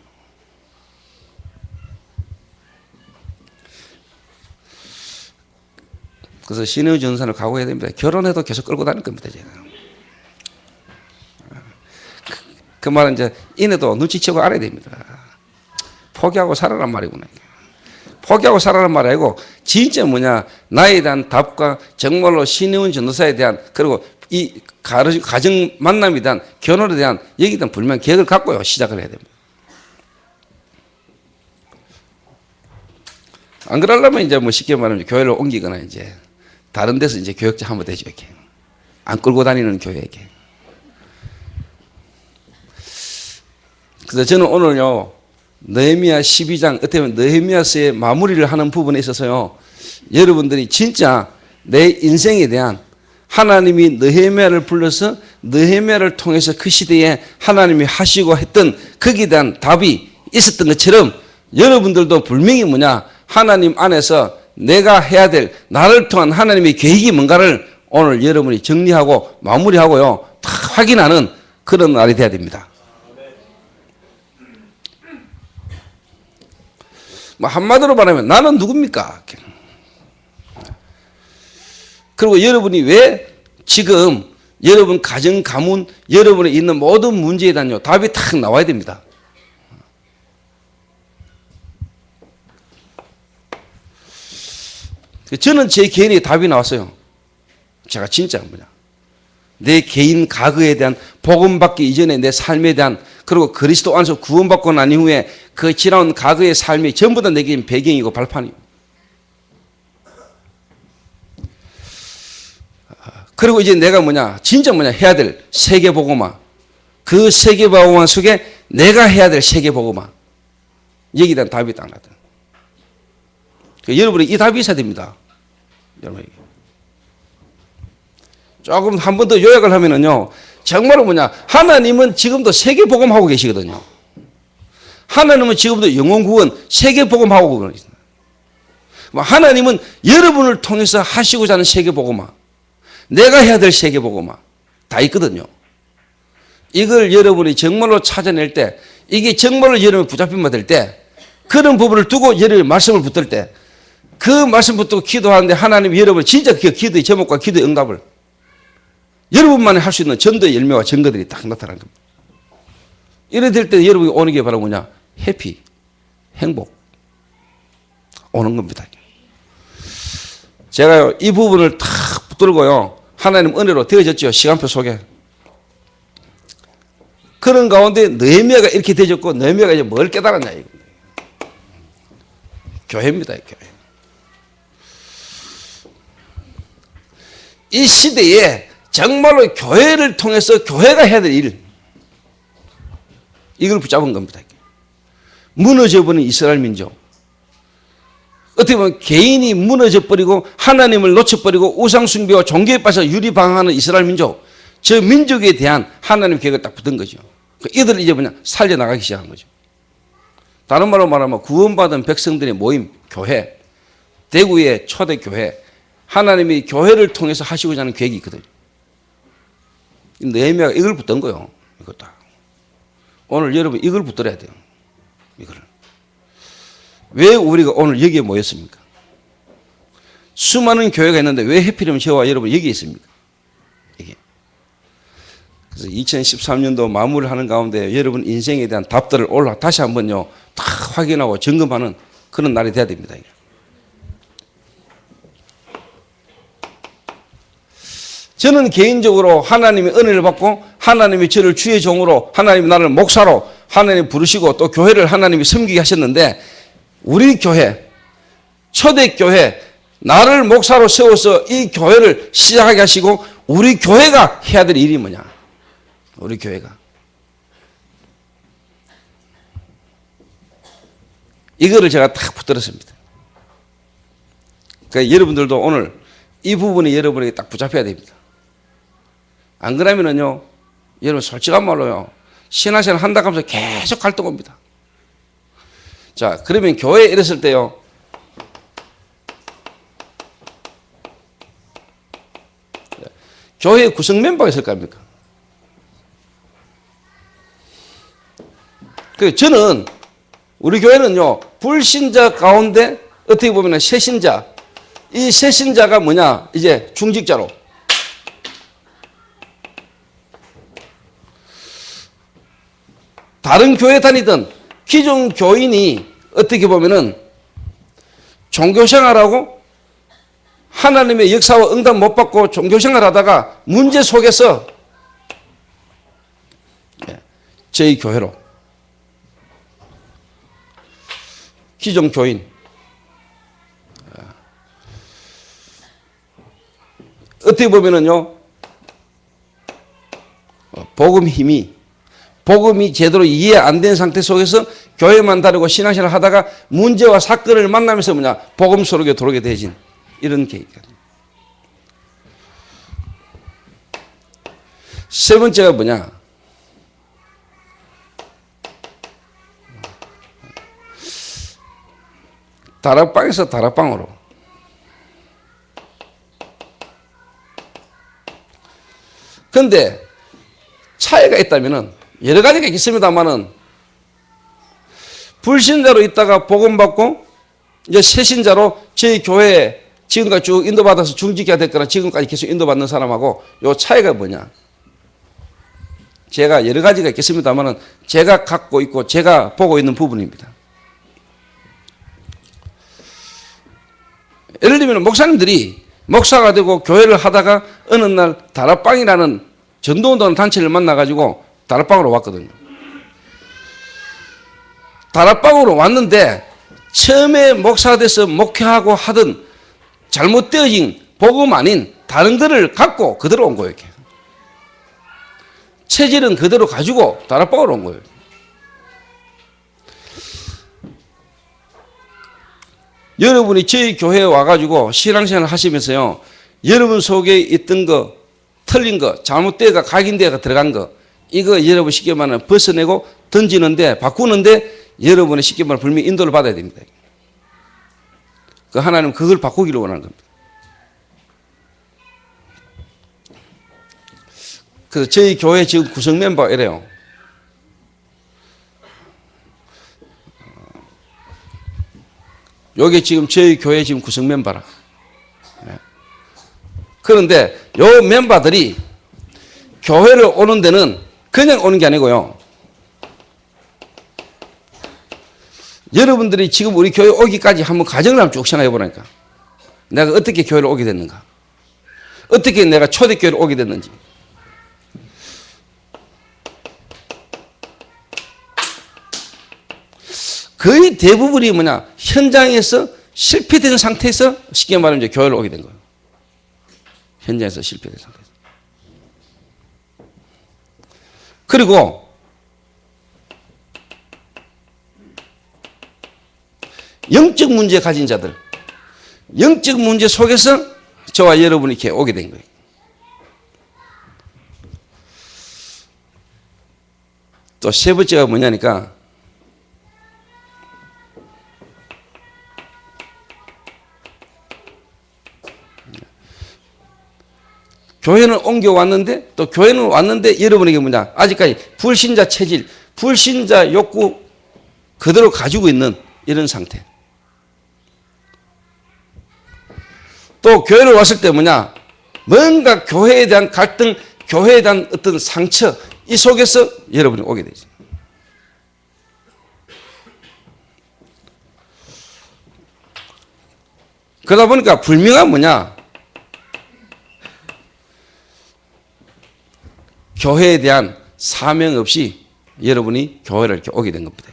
그래서 신의 전선을 각오해야 됩니다. 결혼해도 계속 끌고 다닐 겁니다. 제가. 그 말은 이제 이내도 눈치채고 알아야 됩니다. 포기하고 살아란 말이구나. 포기하고 살아란 말이 아니고 진짜 뭐냐 나에 대한 답과 정말로 신혜원 전도사에 대한 그리고 이 가정 만남에 대한 결혼에 대한 여기에 대한 분명 계획을 갖고요 시작을 해야 됩니다. 안 그러려면 이제 뭐 쉽게 말하면 교회를 옮기거나 이제 다른 데서 이제 교역자 하면 되죠. 이렇게 안 끌고 다니는 교회에게. 그래서 저는 오늘요 느헤미야 12장 어떻게 보면 느헤미야서의 마무리를 하는 부분에 있어서요 여러분들이 진짜 내 인생에 대한 하나님이 느헤미야를 불러서 느헤미야를 통해서 그 시대에 하나님이 하시고 했던 거기에 대한 답이 있었던 것처럼 여러분들도 분명히 뭐냐 하나님 안에서 내가 해야 될 나를 통한 하나님의 계획이 뭔가를 오늘 여러분이 정리하고 마무리하고요 다 확인하는 그런 날이 돼야 됩니다. 뭐 한마디로 말하면 나는 누굽니까? 그리고 여러분이 왜 지금 여러분 가정 가문 여러분에 있는 모든 문제에 대한 답이 탁 나와야 됩니다. 저는 제 개인의 답이 나왔어요. 제가 진짜 뭐냐 내 개인 과거에 대한 복음 받기 이전에 내 삶에 대한 그리고 그리스도 안에서 구원받고 난 이후에 그 지나온 과거의 삶이 전부 다 내게 배경이고 발판이에요. 그리고 이제 내가 뭐냐 진짜 뭐냐 해야 될 세계복음화 그 세계복음화 속에 내가 해야 될 세계복음화 여기에 대한 답이 딱 나다. 여러분이 이 답이 있어야 됩니다. 여러분에게. 조금 한 번 더 요약을 하면은요 정말로 뭐냐 하나님은 지금도 세계복음하고 계시거든요. 하나님은 지금도 영혼구원 세계복음하고 계십니다. 하나님은 여러분을 통해서 하시고자 하는 세계복음화 내가 해야 될 세계복음화 다 있거든요. 이걸 여러분이 정말로 찾아낼 때 이게 정말로 여러분이 붙잡힌 바 될 때 그런 부분을 두고 여러분이 말씀을 붙들 때 그 말씀 붙들고 기도하는데 하나님이 여러분 진짜 그 기도의 제목과 기도의 응답을 여러분만이 할 수 있는 전도의 열매와 증거들이 딱 나타나는 겁니다. 이래 될 때 여러분이 오는 게 바로 뭐냐 해피 행복 오는 겁니다. 제가요 이 부분을 탁 붙들고요 하나님 은혜로 되어졌죠. 시간표 속에 그런 가운데 느헤미야가 이렇게 되어졌고 느헤미야가 이제 뭘 깨달았냐 이거 교회입니다. 교회. 이 시대에 정말로 교회를 통해서 교회가 해야 될 일 이걸 붙잡은 겁니다. 무너져버린 이스라엘 민족 어떻게 보면 개인이 무너져버리고 하나님을 놓쳐버리고 우상숭배와 종교에 빠져 유리방황하는 이스라엘 민족 저 민족에 대한 하나님 계획을 딱 붙은 거죠. 이들을 이제 뭐냐 살려나가기 시작한 거죠. 다른 말로 말하면 구원받은 백성들의 모임 교회 대구의 초대교회 하나님이 교회를 통해서 하시고자 하는 계획이 있거든요. 느헤미야가 이걸 붙든 거예요. 이것도. 오늘 여러분 이걸 붙들어야 돼요. 이거를. 왜 우리가 오늘 여기에 모였습니까? 수많은 교회가 있는데 왜 해피름 저와 여러분 여기에 있습니까? 이게. 그래서 2013년도 마무리를 하는 가운데 여러분 인생에 대한 답들을 다시 한번요 다 확인하고 점검하는 그런 날이 돼야 됩니다. 이게. 저는 개인적으로 하나님의 은혜를 받고 하나님이 저를 주의 종으로 하나님이 나를 목사로 하나님이 부르시고 또 교회를 하나님이 섬기게 하셨는데 우리 교회 초대교회 나를 목사로 세워서 이 교회를 시작하게 하시고 우리 교회가 해야 될 일이 뭐냐 우리 교회가. 이거를 제가 딱 붙들었습니다. 그러니까 여러분들도 오늘 이 부분이 여러분에게 딱 붙잡혀야 됩니다. 안 그러면은요, 여러분 솔직한 말로요, 신앙생활 한다고 하면서 계속 갈등 옵니다. 자, 그러면 교회에 이랬을 때요, 교회 구성 멤버가 있을 거 아닙니까? 그 저는 우리 교회는요, 불신자 가운데 어떻게 보면 새신자, 이 새신자가 뭐냐, 이제 중직자로. 다른 교회 다니던 기존 교인이 어떻게 보면은 종교생활하고 하나님의 역사와 응답 못 받고 종교생활 하다가 문제 속에서 저희 교회로 기존 교인 어떻게 보면은요, 복음이 제대로 이해 안 된 상태 속에서 교회만 다니고 신앙생활 하다가 문제와 사건을 만나면서 뭐냐, 복음 속에 들어오게 되진 이런 계획이거든요. 세 번째가 뭐냐, 다락방에서 다락방으로. 그런데 차이가 있다면은 여러 가지가 있습니다만은 불신자로 있다가 복음 받고 이제 새신자로 저희 교회에 지금까지 쭉 인도받아서 중직해야 될 거라 지금까지 계속 인도받는 사람하고 요 차이가 뭐냐, 제가 여러 가지가 있겠습니다만은 제가 갖고 있고 제가 보고 있는 부분입니다. 예를 들면 목사님들이 목사가 되고 교회를 하다가 어느 날 다락방이라는 전도운동하는 단체를 만나가지고 다락방으로 왔거든요. 다락방으로 왔는데 처음에 목사가 돼서 목회하고 하던 잘못되어진 복음 아닌 다른 거를 갖고 그대로 온 거예요. 이렇게. 체질은 그대로 가지고 다락방으로 온 거예요. 여러분이 저희 교회에 와가지고 신앙생활을 하시면서요, 여러분 속에 있던 거, 틀린 거, 잘못되어가 각인되어가 들어간 거, 이거 여러분 쉽게 말하면 벗어내고 던지는데, 바꾸는데 여러분의 쉽게 말하면 분명히 인도를 받아야 됩니다. 그 하나님 그걸 바꾸기를 원하는 겁니다. 그래서 저희 교회 지금 구성 멤버가 이래요. 요게 지금 저희 교회 지금 구성 멤버라. 그런데 요 멤버들이 교회를 오는 데는 그냥 오는 게 아니고요. 여러분들이 지금 우리 교회 오기까지 한번 과정을 한번 쭉 생각해 보라니까. 내가 어떻게 교회를 오게 됐는가. 어떻게 내가 초대교회를 오게 됐는지. 거의 대부분이 뭐냐, 현장에서 실패된 상태에서 쉽게 말하면 이제 교회를 오게 된 거예요. 현장에서 실패된 상태에서. 그리고 영적 문제 가진 자들, 영적 문제 속에서 저와 여러분이 이렇게 오게 된 거예요. 또 세 번째가 뭐냐니까, 교회는 옮겨왔는데, 또 교회는 왔는데 여러분에게 뭐냐, 아직까지 불신자 체질, 불신자 욕구 그대로 가지고 있는 이런 상태. 또 교회를 왔을 때 뭐냐, 뭔가 교회에 대한 갈등, 교회에 대한 어떤 상처, 이 속에서 여러분이 오게 되죠. 그러다 보니까 불명한 뭐냐, 교회에 대한 사명 없이 여러분이 교회를 이렇게 오게 된 겁니다.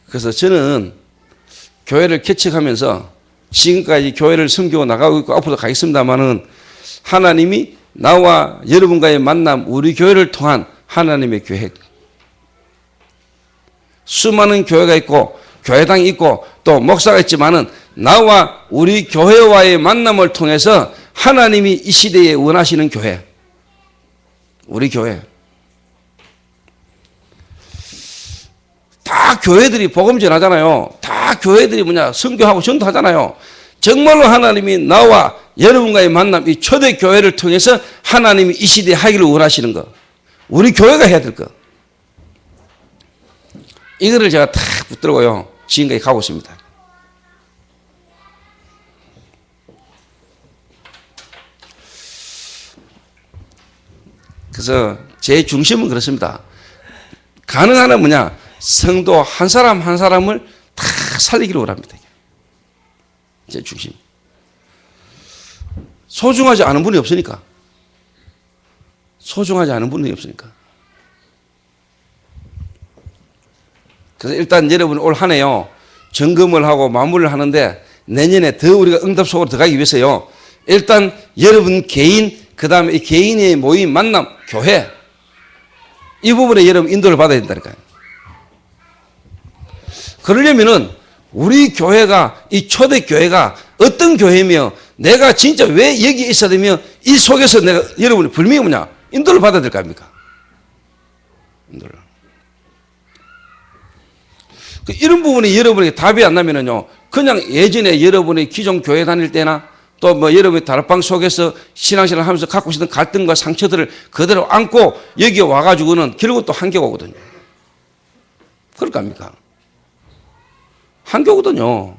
그래서 저는 교회를 개척하면서 지금까지 교회를 섬기고 나가고 있고 앞으로도 가겠습니다만은 하나님이 나와 여러분과의 만남, 우리 교회를 통한 하나님의 계획. 수많은 교회가 있고 교회당이 있고 또 목사가 있지만은 나와 우리 교회와의 만남을 통해서 하나님이 이 시대에 원하시는 교회, 우리 교회. 다 교회들이 복음 전하잖아요. 다 교회들이 선교하고 전도하잖아요. 정말로 하나님이 나와 여러분과의 만남, 이 초대 교회를 통해서 하나님이 이 시대에 하기를 원하시는 것, 우리 교회가 해야 될 것, 이거를 제가 다 붙들고요 지금까지 가고 있습니다. 그래서 제 중심은 그렇습니다. 가능한 한 성도 한 사람 한 사람을 다 살리기를 원합니다. 제 중심. 소중하지 않은 분이 없으니까. 소중하지 않은 분이 없으니까. 그래서 일단 여러분 올 한 해요 점검을 하고 마무리를 하는데 내년에 더 우리가 응답 속으로 들어가기 위해서요 일단 여러분 개인, 그 다음에 이 개인의 모임, 만남, 교회, 이 부분에 여러분 인도를 받아야 된다니까요. 그러려면은 우리 교회가, 이 초대교회가 어떤 교회며 내가 진짜 왜 여기 있어야 되며 이 속에서 내가 여러분이 분명히 인도를 받아야 될 거 아닙니까? 인도를. 이런 부분이 여러분에게 답이 안 나면은요, 그냥 예전에 여러분이 기존 교회 다닐 때나 또 여러분이 다락방 속에서 신앙생활 하면서 갖고 있었던 갈등과 상처들을 그대로 안고 여기 와가지고는 결국 또 한계가 오거든요. 그럴 거 아닙니까? 한계거든요.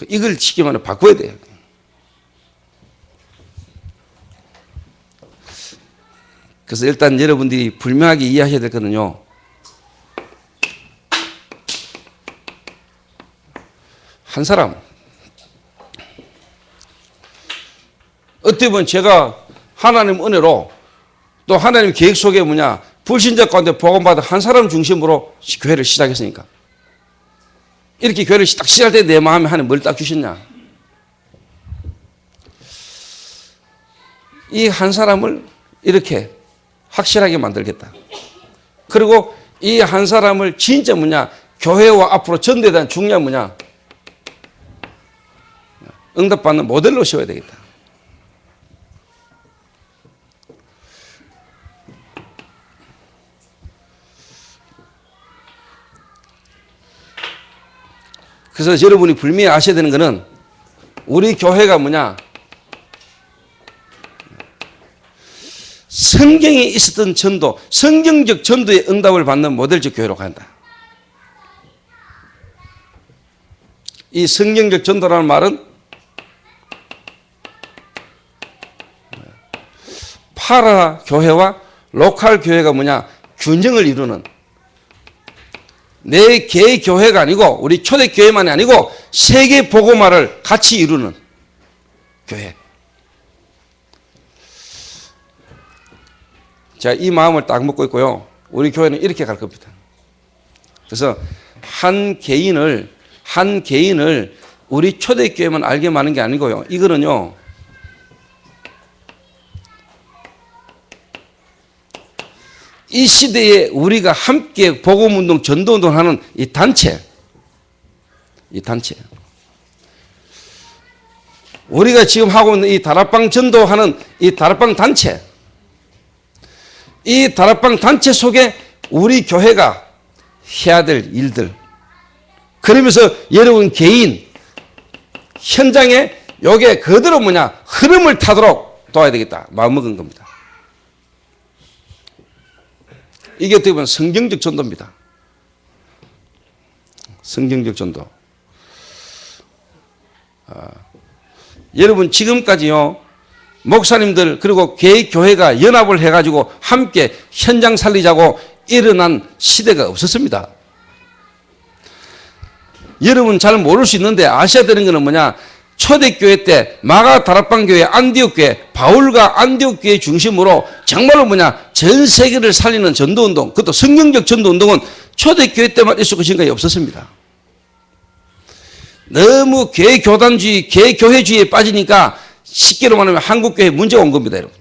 이걸 지키면 바꿔야 돼요. 그래서 일단 여러분들이 분명하게 이해하셔야 될 거는요. 한 사람. 어떻게 보면 제가 하나님 은혜로 또 하나님 계획 속에 불신자 가운데 복음받은 한 사람 중심으로 교회를 시작했으니까. 이렇게 교회를 딱 시작할 때 내 마음에 하나님 뭘 딱 주셨냐. 이 한 사람을 이렇게 확실하게 만들겠다. 그리고 이 한 사람을 진짜 교회와 앞으로 전도에 대한 중요한 응답받는 모델로 세워야 되겠다. 그래서 여러분이 분명히 아셔야 되는 것은 우리 교회가 성경에 있었던 전도, 성경적 전도의 응답을 받는 모델적 교회로 간다. 이 성경적 전도라는 말은 파라 교회와 로컬 교회가 균형을 이루는, 내 개의 교회가 아니고 우리 초대교회만이 아니고 세계 복음화를 같이 이루는 교회. 자, 이 마음을 딱 먹고 있고요. 우리 교회는 이렇게 갈 겁니다. 그래서 한 개인을 우리 초대교회만 알게 하는 게 아니고요. 이거는요, 이 시대에 우리가 함께 복음운동, 전도운동을 하는 이 단체. 우리가 지금 하고 있는 이 다락방 전도하는 이 다락방 단체. 이 다락방 단체 속에 우리 교회가 해야 될 일들. 그러면서 여러분 개인, 현장에 요게 그대로 흐름을 타도록 도와야 되겠다. 마음먹은 겁니다. 이게 어떻게 보면 성경적 전도입니다. 성경적 전도. 여러분 지금까지요, 목사님들 그리고 교회가 연합을 해가지고 함께 현장 살리자고 일어난 시대가 없었습니다. 여러분 잘 모를 수 있는데 아셔야 되는 것은 초대교회 때 마가 다락방 교회, 안디옥 교회, 바울과 안디옥 교회 중심으로 정말로 전 세계를 살리는 전도운동, 그것도 성경적 전도운동은 초대교회 때만 있었고 지금까지 없었습니다. 너무 개교단주의, 개교회주의에 빠지니까 쉽게로 말하면 한국교회 문제가 온 겁니다, 여러분.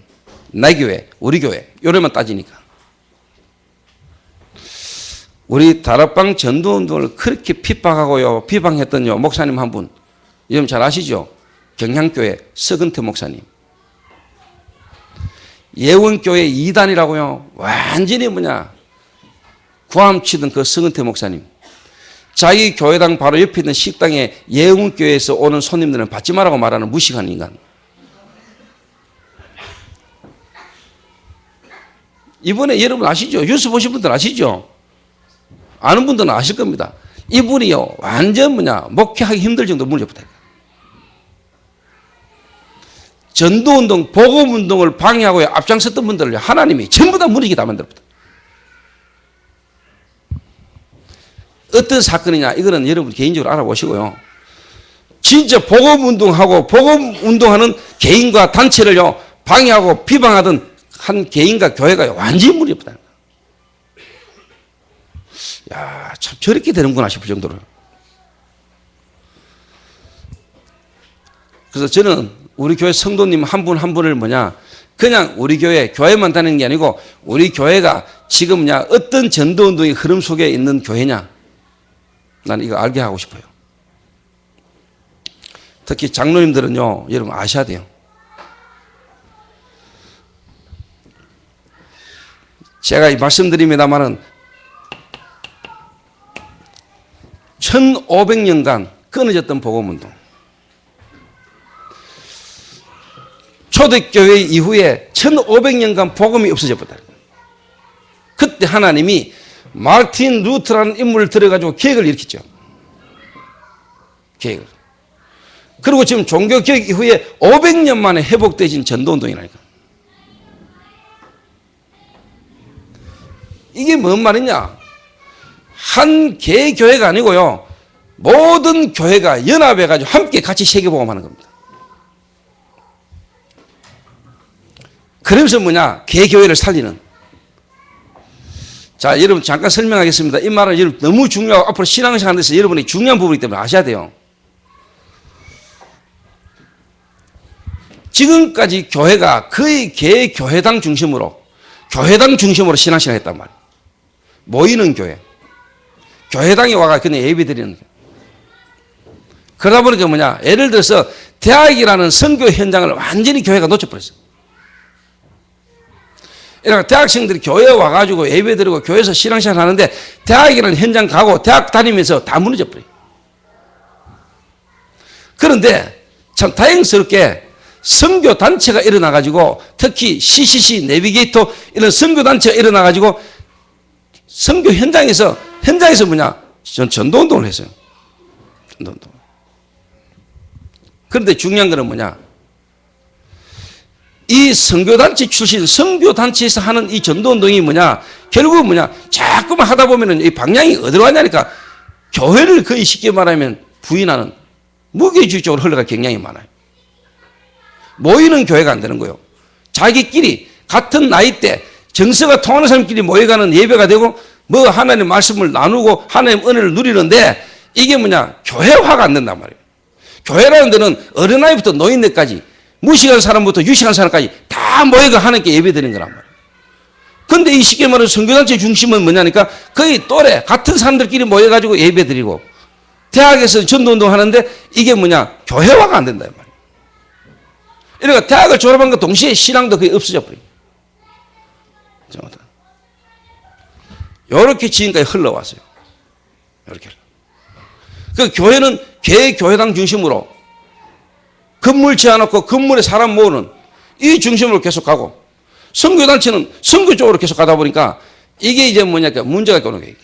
나의 교회, 우리 교회, 요래만 따지니까. 우리 다락방 전도운동을 그렇게 핍박하고요, 비방했던 목사님 한 분, 여러분 잘 아시죠? 경향교회 서근태 목사님. 예원교회 2단이라고요. 완전히 구함치던 그 서근태 목사님. 자기 교회당 바로 옆에 있는 식당에 예원교회에서 오는 손님들은 받지 말라고 말하는 무식한 인간. 이번에 여러분 아시죠? 뉴스 보신 분들 아시죠? 아는 분들은 아실 겁니다. 이분이요, 완전 목회하기 힘들 정도로 문을 졌다. 전도운동, 복음운동을 방해하고 앞장섰던 분들을 하나님이 전부 다 무너지게 다 만들었다. 어떤 사건이냐, 이거는 여러분 개인적으로 알아보시고요. 진짜 복음운동하고 복음운동하는 개인과 단체를요, 방해하고 비방하던 한 개인과 교회가 완전히 무너졌다. 야, 참 저렇게 되는구나 싶을 정도로. 그래서 저는 우리 교회 성도님 한 분 한 분을 그냥 우리 교회만 다니는 게 아니고 우리 교회가 지금 어떤 전도운동의 흐름 속에 있는 교회냐, 나는 이거 알게 하고 싶어요. 특히 장로님들은요, 여러분 아셔야 돼요. 제가 말씀드립니다만은 1500년간 끊어졌던 복음운동, 초대교회 이후에 1500년간 복음이 없어져 버렸다. 그때 하나님이 마르틴 루터라는 인물을 들여가지고 개혁을 일으켰죠. 개혁을. 그리고 지금 종교개혁 이후에 500년 만에 회복되어진 전도운동이라니까. 이게 뭔 말이냐? 한 개교회가 아니고요, 모든 교회가 연합해가지고 함께 같이 세계복음하는 겁니다. 그러면서 개교회를 살리는. 자, 여러분 잠깐 설명하겠습니다. 이 말은 여러분 너무 중요하고 앞으로 신앙생활 하는 데서 여러분이 중요한 부분이기 때문에 아셔야 돼요. 지금까지 교회가 거의 개교회당 중심으로 신앙생활 했단 말이에요. 모이는 교회. 교회당에 와가 그냥 예배 드리는 거예요. 그러다 보니까 예를 들어서 대학이라는 선교 현장을 완전히 교회가 놓쳐버렸어요. 그러니까 대학생들이 교회에 와가지고 예배 드리고 교회에서 신앙생활 하는데 대학이라는 현장 가고 대학 다니면서 다 무너져 버려요. 그런데 참 다행스럽게 선교단체가 일어나가지고 특히 CCC, 내비게이터 이런 선교단체가 일어나가지고 선교 현장에서 전도운동을 했어요. 전도운동. 그런데 중요한 거는 이 선교단체 출신, 선교단체에서 하는 이 전도운동이 결국은 자꾸만 하다 보면은 이 방향이 어디로 가냐니까 교회를 거의 쉽게 말하면 부인하는 무교주의 쪽으로 흘러갈 경향이 많아요. 모이는 교회가 안 되는 거예요. 자기끼리 같은 나이대 정서가 통하는 사람끼리 모여가는 예배가 되고 하나님 말씀을 나누고 하나님 은혜를 누리는데 이게 교회화가 안 된단 말이에요. 교회라는 데는 어린아이부터 노인네까지 무식한 사람부터 유식한 사람까지 다 모여가 하나님께 예배 드리는 거란 말이에요. 근데 이 쉽게 말하는 선교단체 중심은 뭐냐니까 거의 또래 같은 사람들끼리 모여가지고 예배 드리고 대학에서 전도운동 하는데 이게 교회화가 안 된다 말이에요. 그러니까 대학을 졸업한 것 동시에 신앙도 거의 없어져 버려요. 이렇게 지금까지 흘러왔어요. 이렇게. 그 교회는 개교회당 중심으로 건물 지어놓고 건물에 사람 모으는 이 중심으로 계속 가고 선교단체는 선교 쪽으로 계속 가다 보니까 이게 이제 문제가 오는 거예요.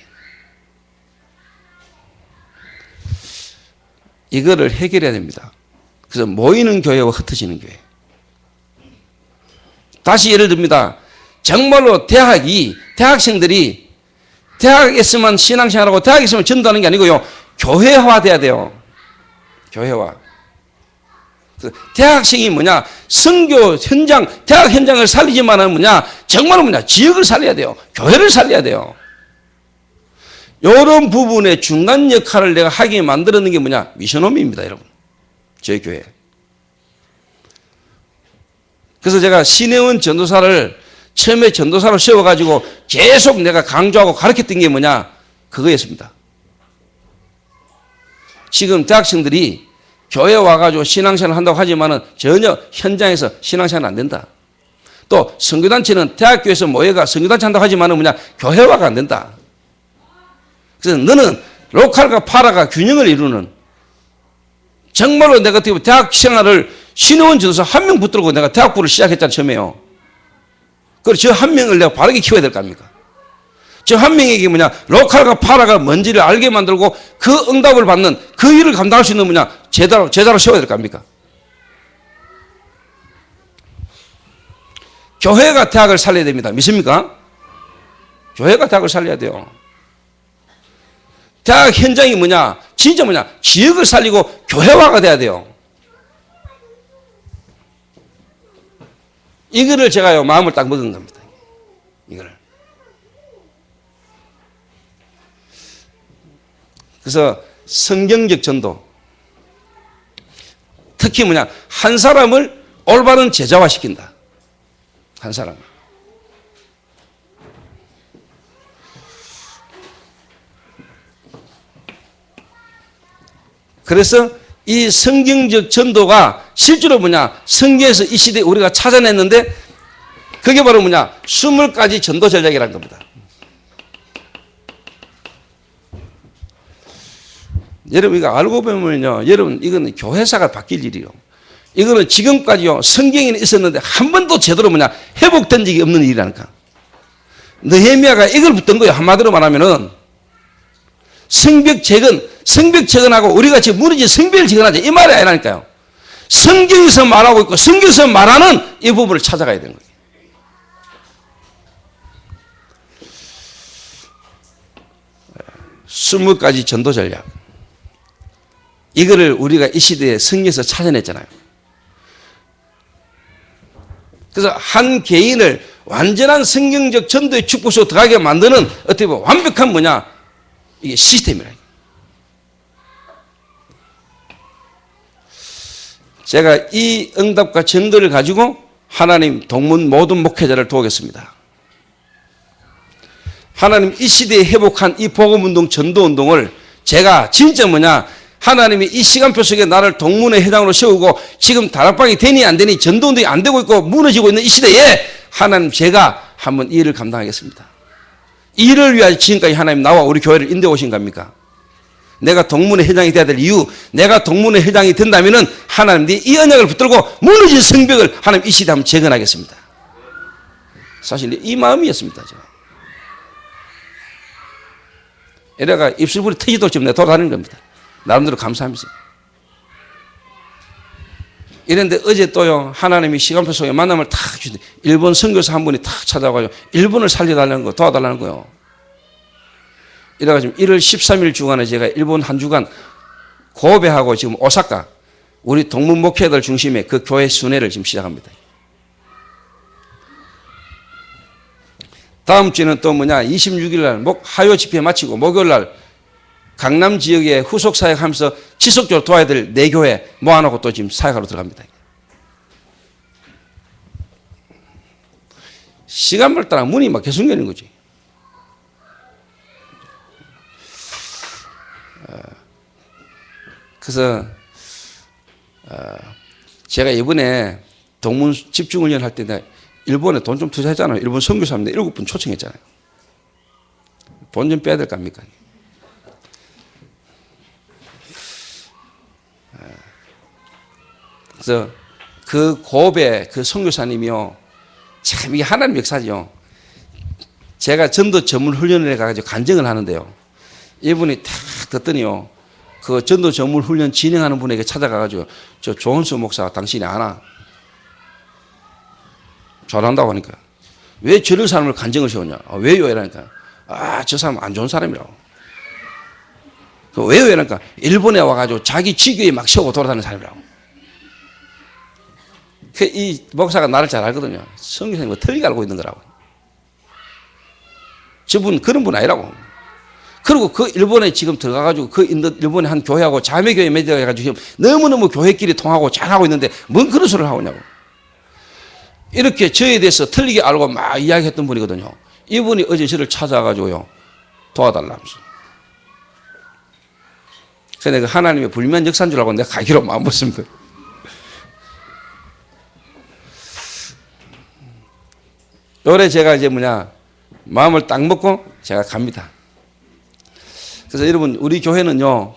이거를 해결해야 됩니다. 그래서 모이는 교회와 흩어지는 교회. 다시 예를 듭니다. 정말로 대학생들이 대학에서만 신앙생활하고 대학에서만 전도하는 게 아니고요. 교회화돼야 돼요. 교회화. 대학생이 선교 현장, 대학 현장을 살리지만은 정말로 지역을 살려야 돼요. 교회를 살려야 돼요. 이런 부분의 중간 역할을 내가 하게 만들어낸 게 뭐냐? 미션홈입니다, 여러분. 저희 교회. 그래서 제가 신혜원 전도사를 처음에 전도사로 세워가지고 계속 내가 강조하고 가르쳤던 게 뭐냐? 그거였습니다. 지금 대학생들이 교회 와가지고 신앙생활을 한다고 하지만은 전혀 현장에서 신앙생활은 안 된다. 또 선교단체는 대학교에서 모여가 선교단체 한다고 하지만은 뭐냐? 교회화가 안 된다. 그래서 너는 로컬과 파라가 균형을 이루는, 정말로 내가 대학 생활을 신혜원 전도사 한 명 붙들고 내가 대학부를 시작했잖아요, 처음에요. 그리고 저 한 명을 내가 바르게 키워야 될 거 아닙니까? 저 한 명에게 뭐냐? 로컬과 파라가 뭔지를 알게 만들고 그 응답을 받는 그 일을 감당할 수 있는 뭐냐? 제자로 세워야 될 거 아닙니까? 교회가 대학을 살려야 됩니다. 믿습니까? 교회가 대학을 살려야 돼요. 대학 현장이 뭐냐? 진짜 뭐냐? 지역을 살리고 교회화가 돼야 돼요. 이거를 제가요, 마음을 딱 먹은 겁니다. 이거를. 그래서 성경적 전도, 특히 뭐냐? 한 사람을 올바른 제자화시킨다. 한 사람. 그래서 이 성경적 전도가 실제로 뭐냐? 성경에서 이 시대에 우리가 찾아냈는데 그게 바로 뭐냐? 20가지 전도 전략이라는 겁니다. 여러분 이거 알고 보면요, 여러분 이거는 교회사가 바뀔 일이요. 이거는 지금까지요 성경에는 있었는데 한 번도 제대로 뭐냐 회복된 적이 없는 일이라니까. 느헤미야가 이걸 붙던 거예요. 한마디로 말하면은 성벽 재건하고 우리가 지금 무너진 성벽을 재건하자 이 말이 아니라니까요. 성경에서 말하고 있고 성경에서 말하는 이 부분을 찾아가야 되는 거예요. 스무 가지 전도 전략. 이거를 우리가 이 시대에 성경에서 찾아냈잖아요. 그래서 한 개인을 완전한 성경적 전도의 축복으로 들어가게 만드는 어떻게 보면 완벽한 뭐냐? 이게 시스템이라. 제가 이 응답과 전도를 가지고 하나님 동문 모든 목회자를 도우겠습니다. 하나님 이 시대에 회복한 이 복음운동 전도운동을 제가 진짜 뭐냐 하나님이 이 시간표 속에 나를 동문의 회장으로 세우고 지금 다락방이 되니 안 되니 전도운동이 안 되고 있고 무너지고 있는 이 시대에 하나님 제가 한번 이 일을 감당하겠습니다. 이 일을 위하여 지금까지 하나님 나와 우리 교회를 인도해 오신 겁니까? 내가 동문의 회장이 돼야 될 이유, 내가 동문의 회장이 된다면은 하나님 이 언약을 붙들고 무너진 성벽을 하나님 이 시대에 한번 재건하겠습니다. 사실 이 마음이었습니다. 제가. 이래가 입술불이 터지도록 지금 내가 돌아다니는 겁니다. 나름대로 감사하면서. 이랬는데 어제 또요, 하나님이 시간표 속에 만남을 탁 주시는데, 일본 선교사 한 분이 탁 찾아와가지고, 일본을 살려달라는 거, 도와달라는 거요. 이래가지고 1월 13일 주간에 제가 일본 한 주간 고베하고 지금 오사카, 우리 동문 목회자들 중심의 그 교회 순회를 지금 시작합니다. 다음 주에는 또 뭐냐, 26일 날 하요 집회 마치고 목요일 날 강남 지역에 후속 사역하면서 지속적으로 도와야 될 내 교회 모아놓고 또 지금 사역하러 들어갑니다. 시간별 따라 문이 막 계속 열리는 거지. 그래서 제가 이번에 동문 집중훈련 할 때 내가 일본에 돈 좀 투자했잖아요. 일본 선교사님들 7분 초청했잖아요. 돈 좀 빼야 될 거 아닙니까? 그래서 그 고베 그 선교사님이요, 참 이게 하나님 역사죠. 제가 전도 전문 훈련을 해가지고 간증을 하는데요, 이분이 탁 듣더니요, 그 전도 전문 훈련 진행하는 분에게 찾아가가지고 저 조은수 목사 당신이 아나? 잘한다고 하니까 왜 저런 사람을 간증을 세우냐? 왜요? 이러니까 저 사람 안 좋은 사람이라고. 왜요? 이러니까 일본에 와가지고 자기 지교에 막 세우고 돌아다니는 사람이라고. 이 목사가 나를 잘 알거든요. 성교사님 틀리게 알고 있는 거라고. 저분 그런 분 아니라고. 그리고 그 일본에 지금 들어가가지고 그 일본의 한 교회하고 자매교회 맺어가지고 지금 너무너무 교회끼리 통하고 잘하고 있는데 뭔 그런 소리를 하고 있냐고. 이렇게 저에 대해서 틀리게 알고 막 이야기했던 분이거든요. 이분이 어제 저를 찾아가지고요. 도와달라면서. 그래서 내가 하나님의 불면 역사인 줄 알고 내가 가기로 마음먹었습니다. 요래 제가 이제 마음을 딱 먹고 제가 갑니다. 그래서 여러분, 우리 교회는요,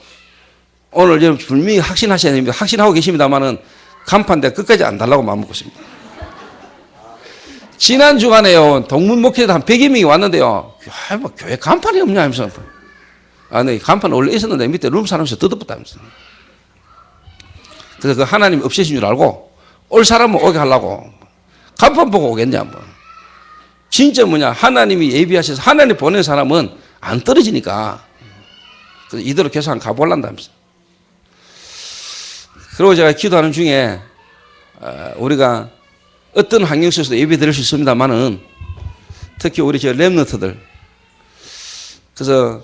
오늘 여러분 분명히 확신하셔야 됩니다. 확신하고 계십니다만은 간판대 끝까지 안 달라고 마음먹고 있습니다. 지난 주간에요, 동문 목회자 한 100여 명이 왔는데요. 교회 간판이 없냐 하면서. 네, 간판 원래 있었는데 밑에 룸 사람에서 뜯어봤다면서. 그래서 그 하나님이 없애신 줄 알고 올 사람은 오게 하려고 간판 보고 오겠냐, 뭐. 진짜 하나님이 예비하셔서 하나님 보낸 사람은 안 떨어지니까. 그래서 이대로 계속 한 가볼란다면서. 그리고 제가 기도하는 중에, 우리가 어떤 환경 속에서도 예배 드릴 수 있습니다만은 특히 우리 렘넌트들. 그래서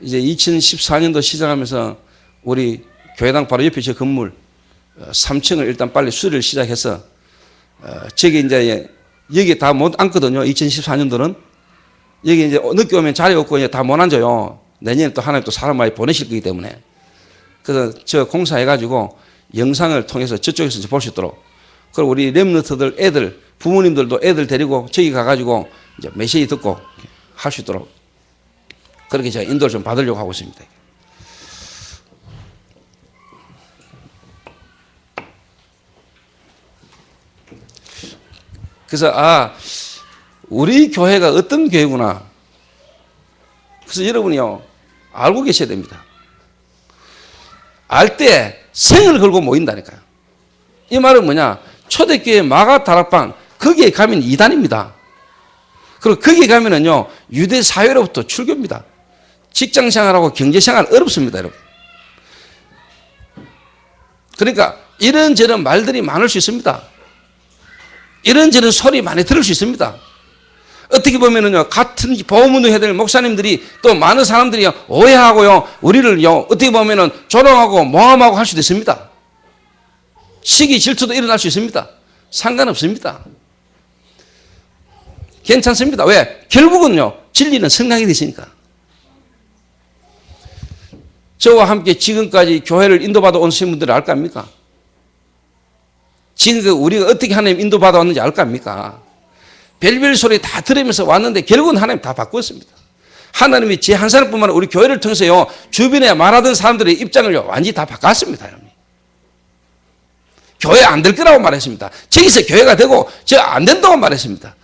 이제 2014년도 시작하면서 우리 교회당 바로 옆에 저 건물 3층을 일단 빨리 수리를 시작해서 저기 이제 여기 다 못 앉거든요. 2014년도는. 여기 이제 늦게 오면 자리 없고 이제 다 못 앉아요. 내년에 또 하나님 또 사람 많이 보내실 거기 때문에. 그래서 저 공사해가지고 영상을 통해서 저쪽에서 볼 수 있도록. 그리고 우리 렘넌트들 애들, 부모님들도 애들 데리고 저기 가가지고 이제 메시지 듣고 할 수 있도록. 그렇게 제가 인도를 좀 받으려고 하고 있습니다. 그래서 우리 교회가 어떤 교회구나. 그래서 여러분이요, 알고 계셔야 됩니다. 알 때 생을 걸고 모인다니까요. 이 말은 초대교회 마가 다락방, 거기에 가면 이단입니다. 그리고 거기에 가면은요, 유대 사회로부터 출교입니다. 직장 생활하고 경제 생활 어렵습니다, 여러분. 그러니까 이런저런 말들이 많을 수 있습니다. 이런저런 소리 많이 들을 수 있습니다. 어떻게 보면은요, 같은 보험운동 해야 될 목사님들이 또 많은 사람들이 오해하고요, 우리를요, 어떻게 보면은 조롱하고 모함하고 할 수도 있습니다. 시기 질투도 일어날 수 있습니다. 상관없습니다. 괜찮습니다. 왜? 결국은요, 진리는 성령이 되시니까. 저와 함께 지금까지 교회를 인도받아 온 선생님들이 알까 합니까? 지금 우리가 어떻게 하나님 인도받아 왔는지 알까 합니까? 별별 소리 다 들으면서 왔는데 결국은 하나님 다 바꾸었습니다. 하나님이 제 한 사람뿐만 아니라 우리 교회를 통해서요, 주변에 말하던 사람들의 입장을 완전히 다 바꿨습니다. 여러분. 교회 안 될 거라고 말했습니다. 저기서 교회가 되고 저 안 된다고 말했습니다.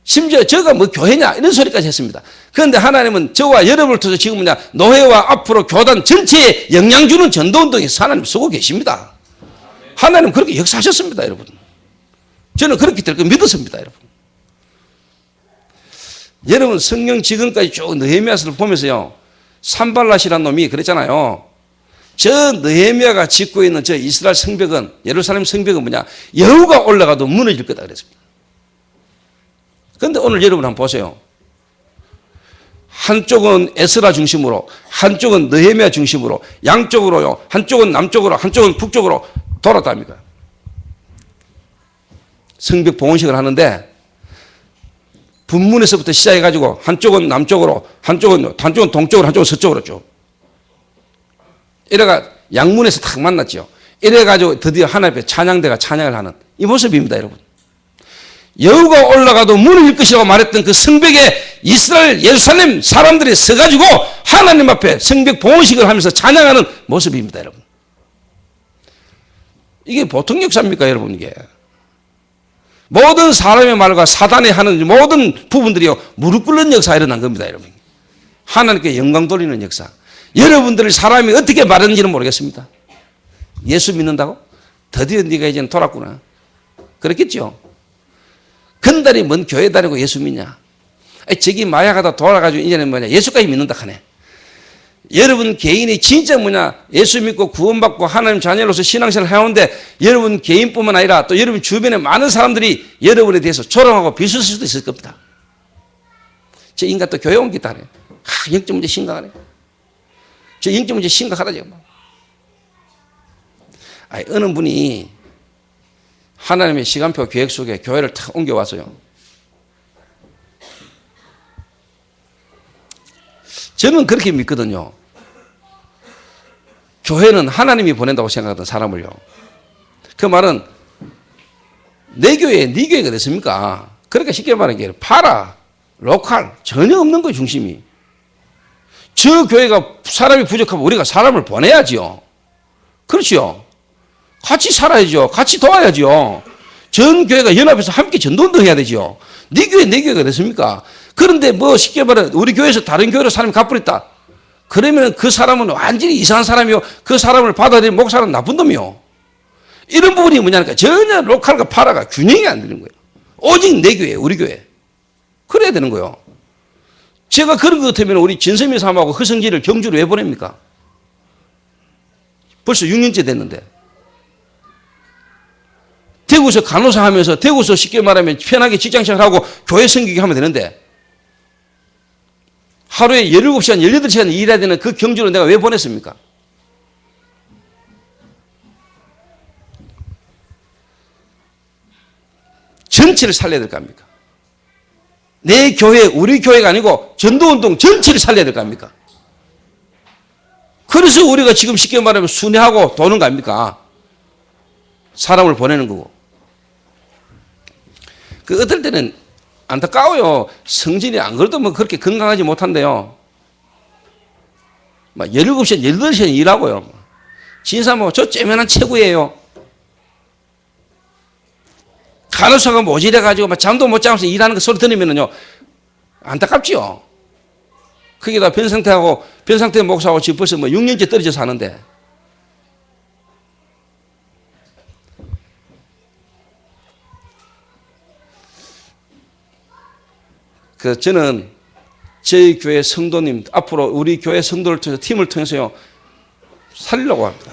심지어 저가 뭐 교회냐 이런 소리까지 했습니다. 그런데 하나님은 저와 여러분을 통해서 지금 노회와 앞으로 교단 전체에 영향 주는 전도운동에서 하나님 쓰고 계십니다. 하나님 그렇게 역사하셨습니다, 여러분. 저는 그렇게 될 거 믿었습니다, 여러분. 여러분, 성경 지금까지 쭉 느헤미야서를 보면서요, 산발랏이라는 놈이 그랬잖아요. 저 느헤미야가 짓고 있는 저 이스라엘 성벽은, 예루살렘 성벽은 여호가 올라가도 무너질 거다 그랬습니다. 그런데 오늘 여러분 한번 보세요. 한쪽은 에스라 중심으로, 한쪽은 느헤미야 중심으로, 양쪽으로요, 한쪽은 남쪽으로, 한쪽은 북쪽으로 돌았답니다. 성벽 봉헌식을 하는데 분문에서부터 시작해가지고 한쪽은 남쪽으로, 한쪽은 동쪽으로, 한쪽은 서쪽으로 쭉. 이래가 양문에서 딱 만났죠. 이래가지고 드디어 하나님 앞에 찬양대가 찬양을 하는 이 모습입니다, 여러분. 여호가 올라가도 무너질 것이라고 말했던 그 성벽에 이스라엘 예루살렘 사람들이 서가지고 하나님 앞에 성벽 봉헌식을 하면서 찬양하는 모습입니다, 여러분. 이게 보통 역사입니까, 여러분? 이게 모든 사람의 말과 사단이 하는 모든 부분들이요, 무릎 꿇는 역사가 일어난 겁니다, 여러분. 하나님께 영광 돌리는 역사. 여러분들을 사람이 어떻게 말하는지는 모르겠습니다. 예수 믿는다고? 드디어 네가 이제는 돌았구나. 그랬겠죠. 건달이 뭔 교회 다니고 예수 믿냐? 저기 마약하다 돌아가지고 이제는 예수까지 믿는다 하네. 여러분 개인이 진짜 예수 믿고 구원받고 하나님 자녀로서 신앙생활을 해오는데 여러분 개인뿐만 아니라 또 여러분 주변에 많은 사람들이 여러분에 대해서 조롱하고 비웃을 수도 있을 겁니다. 저 인간 또 교회 온 게 있다네. 영적 문제 심각하네. 저 영적 문제 심각하다 지금. 어느 분이 하나님의 시간표 계획 속에 교회를 탁 옮겨왔어요. 저는 그렇게 믿거든요. 교회는 하나님이 보낸다고 생각하던 사람을요. 그 말은 내 교회, 네 교회가 됐습니까? 그러니까 쉽게 말하면 파라, 로컬, 전혀 없는 거예요, 중심이. 저 교회가 사람이 부족하면 우리가 사람을 보내야지요. 그렇죠. 같이 살아야죠. 같이 도와야죠. 전 교회가 연합해서 함께 전도운동 해야 되죠. 네 교회, 내 교회가 됐습니까? 그런데 뭐 쉽게 말하면 우리 교회에서 다른 교회로 사람이 가버렸다. 그러면 그 사람은 완전히 이상한 사람이요. 그 사람을 받아들인 목사는 나쁜 놈이요. 이런 부분이 뭐냐니까 전혀 로컬과 파라가 균형이 안 되는 거예요. 오직 내 교회, 우리 교회. 그래야 되는 거예요. 제가 그런 것 같으면 우리 진선미 사모하고 허성지를 경주로 왜 보냅니까? 벌써 6년째 됐는데. 대구에서 간호사 하면서 대구에서 쉽게 말하면 편하게 직장생활하고 교회 섬기기 하면 되는데 하루에 17시간, 18시간 일해야 되는 그 경주를 내가 왜 보냈습니까? 전체를 살려야 될 거 아닙니까? 내 교회, 우리 교회가 아니고 전도운동 전체를 살려야 될 거 아닙니까? 그래서 우리가 지금 쉽게 말하면 순회하고 도는 거 아닙니까? 사람을 보내는 거고. 그 어떨 때는 안타까워요. 성진이 안 그래도 뭐 그렇게 건강하지 못한데요. 막 17시간, 18시간 일하고요. 진사모 저 쬐면한 체구예요. 간호사가 모질해가지고 막 잠도 못 자면서 일하는 거 소리 들으면요. 안타깝지요. 거기다 변상태 목사하고 지금 벌써 뭐 6년째 떨어져 사는데. 저는 저희 교회 성도님, 앞으로 우리 교회 성도를 통해서 팀을 통해서요, 살리려고 합니다.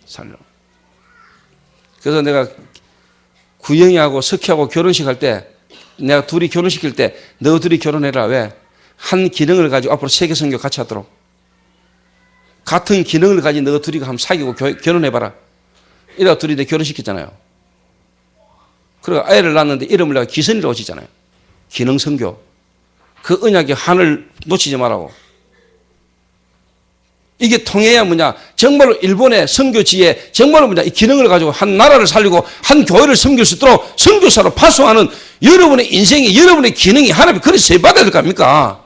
살려. 그래서 내가 구영이하고 석희하고 결혼식 할 때, 내가 둘이 결혼시킬 때, 너 둘이 결혼해라. 왜? 한 기능을 가지고 앞으로 세계 선교 같이 하도록. 같은 기능을 가진 너 둘이 한번 사귀고 결혼해봐라. 이래가 둘이 내 결혼시켰잖아요. 그리고 아이를 낳았는데 이름을 내가 기선이라고 지잖아요. 기능 선교. 그 언약의 한을 놓치지 말라고. 이게 통해야 뭐냐. 정말로 일본의 선교지에 정말로 뭐냐. 이 기능을 가지고 한 나라를 살리고 한 교회를 섬길 수 있도록 선교사로 파송하는 여러분의 인생이, 여러분의 기능이 하나님 그래서 세받아야 될 거 아닙니까?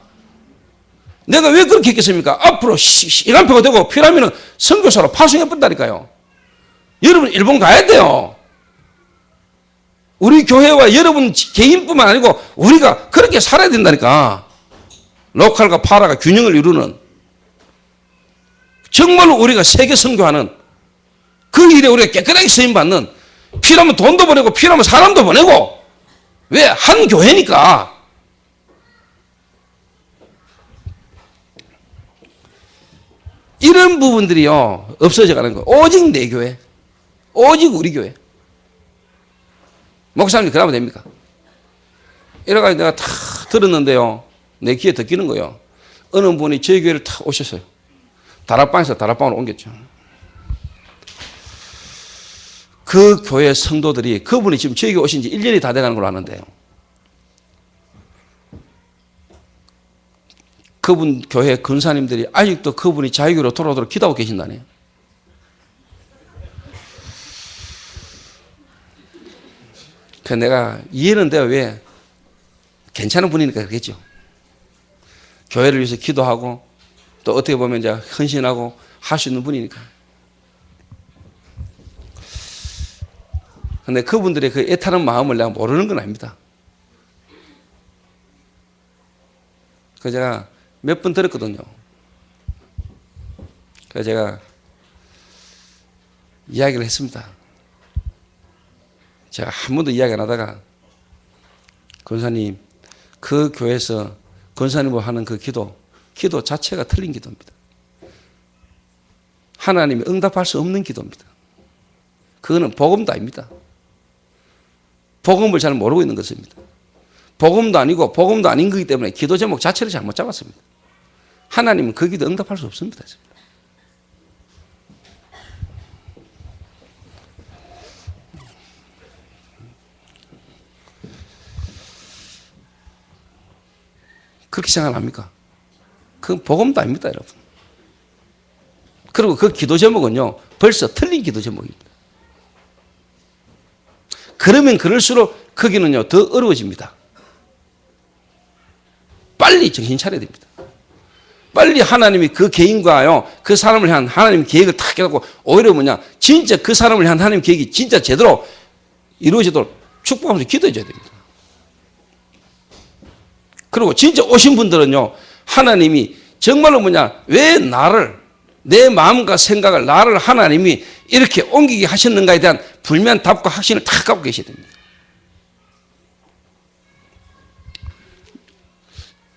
내가 왜 그렇게 했겠습니까? 앞으로 시간표가 되고 필요하면 선교사로 파송해버린다니까요. 여러분 일본 가야 돼요. 우리 교회와 여러분 개인뿐만 아니고 우리가 그렇게 살아야 된다니까. 로컬과 파라가 균형을 이루는 정말로 우리가 세계 선교하는 그 일에 우리가 깨끗하게 쓰임받는 필요하면 돈도 보내고 필요하면 사람도 보내고 왜? 한 교회니까. 이런 부분들이요 없어져 가는 거예요. 오직 내 교회, 오직 우리 교회. 목사님 그러면 됩니까? 이래가지고 내가 다 들었는데요. 내 귀에 듣기는 거예요. 어느 분이 저희 교회를 다 오셨어요. 다락방에서 다락방으로 옮겼죠. 그 교회 성도들이 그분이 지금 저희 교회 오신 지 1년이 다 돼가는 걸로 아는데요. 그분 교회 근사님들이 아직도 그분이 자유교회로 돌아오도록 기도하고 계신다네요. 그 내가 이해는 돼요. 왜? 괜찮은 분이니까 그러겠죠. 교회를 위해서 기도하고 또 어떻게 보면 이제 헌신하고 할 수 있는 분이니까. 근데 그분들의 그 애타는 마음을 내가 모르는 건 아닙니다. 그 제가 몇 번 들었거든요. 그래서 제가 이야기를 했습니다. 제가 한 번도 이야기 안 하다가 권사님 그 교회에서 권사님으로 하는 그 기도 자체가 틀린 기도입니다. 하나님이 응답할 수 없는 기도입니다. 그거는 복음도 아닙니다. 복음을 잘 모르고 있는 것입니다. 복음도 아니고 복음도 아닌 거기 때문에 기도 제목 자체를 잘못 잡았습니다. 하나님은 그 기도 응답할 수 없습니다. 그렇게 생각 안 합니까? 그건 복음도 아닙니다, 여러분. 그리고 그 기도 제목은요, 벌써 틀린 기도 제목입니다. 그러면 그럴수록 거기는요, 더 어려워집니다. 빨리 정신 차려야 됩니다. 빨리 하나님이 그 개인과요, 그 사람을 향한 하나님 계획을 탁 해갖고, 오히려 뭐냐, 진짜 그 사람을 향한 하나님 계획이 진짜 제대로 이루어지도록 축복하면서 기도해 줘야 됩니다. 그리고 진짜 오신 분들은요, 하나님이 정말로 뭐냐, 왜 나를, 내 마음과 생각을, 나를 하나님이 이렇게 옮기게 하셨는가에 대한 불면 답과 확신을 다 갖고 계셔야 됩니다.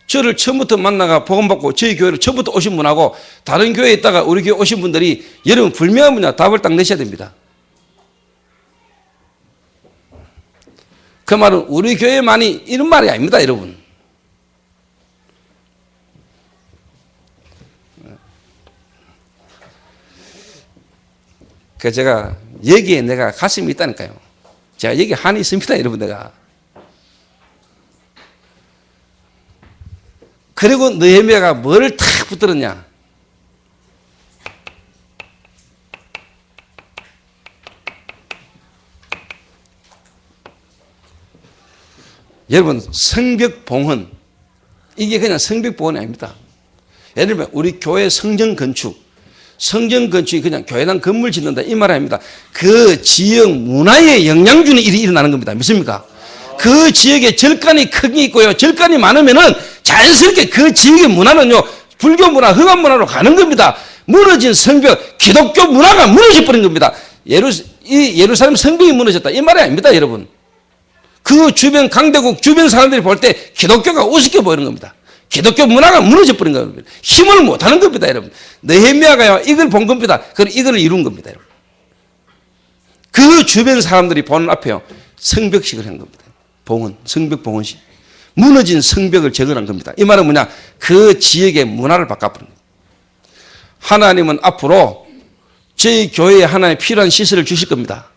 저를 처음부터 만나가 복음받고 저희 교회를 처음부터 오신 분하고 다른 교회에 있다가 우리 교회 오신 분들이 여러분 불명한 분야 답을 딱 내셔야 됩니다. 그 말은 우리 교회만이 이런 말이 아닙니다, 여러분. 그 제가 여기에 내가 가슴이 있다니까요. 제가 여기 한이 있습니다, 여러분. 내가. 그리고 느헤미야가 뭐를 탁 붙들었냐? 여러분, 성벽 봉헌, 이게 그냥 성벽 봉헌이 아닙니다. 예를 들면 우리 교회 성전 건축이 그냥 교회당 건물 짓는다 이 말 아닙니다. 그 지역 문화에 영향 주는 일이 일어나는 겁니다. 믿습니까? 그 지역에 절간이 크게 있고요, 절간이 많으면은 자연스럽게 그 지역의 문화는요, 불교 문화, 흑암 문화로 가는 겁니다. 무너진 성벽, 기독교 문화가 무너져 버린 겁니다. 예루살렘 성벽이 무너졌다 이 말이 아닙니다, 여러분. 그 주변 강대국 주변 사람들이 볼 때 기독교가 우습게 보이는 겁니다. 기독교 문화가 무너져 버린 겁니다. 힘을 못 하는 겁니다, 여러분. 느헤미야가요, 이걸 본 겁니다. 그리고 이걸 이룬 겁니다, 여러분. 그 주변 사람들이 보는 앞에요, 성벽식을 한 겁니다. 봉헌, 성벽 봉헌식. 무너진 성벽을 재건한 겁니다. 이 말은 뭐냐? 그 지역의 문화를 바꿔버린 겁니다. 하나님은 앞으로 저희 교회에 하나님 필요한 시설을 주실 겁니다.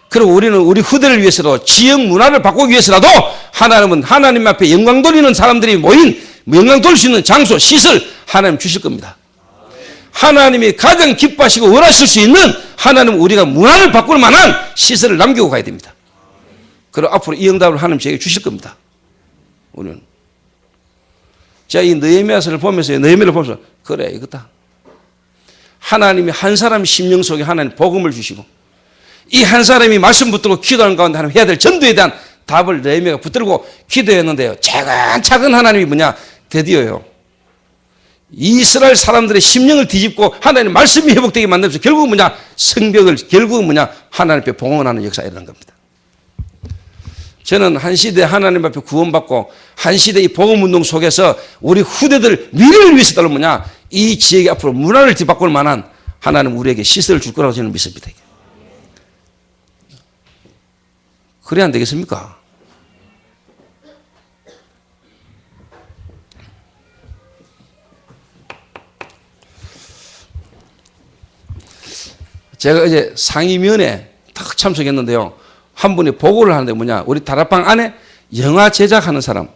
그리고 우리는 우리 후대를 위해서도 지역 문화를 바꾸기 위해서라도 하나님은 하나님 앞에 영광 돌리는 사람들이 모인 영광 돌릴 수 있는 장소, 시설 하나님 주실 겁니다. 하나님이 가장 기뻐하시고 원하실 수 있는 하나님 우리가 문화를 바꿀 만한 시설을 남기고 가야 됩니다. 그리고 앞으로 이 응답을 하나님 저에게 주실 겁니다. 우리는. 제가 이 느헤미야서를 보면서, 느헤미야를 보면서, 그래, 이거다. 하나님이 한 사람 심령 속에 하나님 복음을 주시고, 이 한 사람이 말씀 붙들고 기도하는 가운데 하나님 해야 될 전도에 대한 답을 느헤미야가 붙들고 기도했는데요, 차근차근 하나님이 뭐냐, 드디어요, 이스라엘 사람들의 심령을 뒤집고 하나님 말씀이 회복되게 만들면서 결국은 뭐냐, 성벽을, 결국은 뭐냐, 하나님 앞에 봉헌하는 역사가 일어난 겁니다. 저는 한 시대 하나님 앞에 구원받고 한 시대 이 복음운동 속에서 우리 후대들 미래를 위해서도 뭐냐, 이 지역에 앞으로 문화를 뒤바꿀 만한 하나님 우리에게 시설을 줄 거라고 저는 믿습니다. 그래야 안 되겠습니까? 제가 어제 상임위원회에 딱 참석했는데요, 한 분이 보고를 하는데 뭐냐, 우리 다락방 안에 영화 제작하는 사람,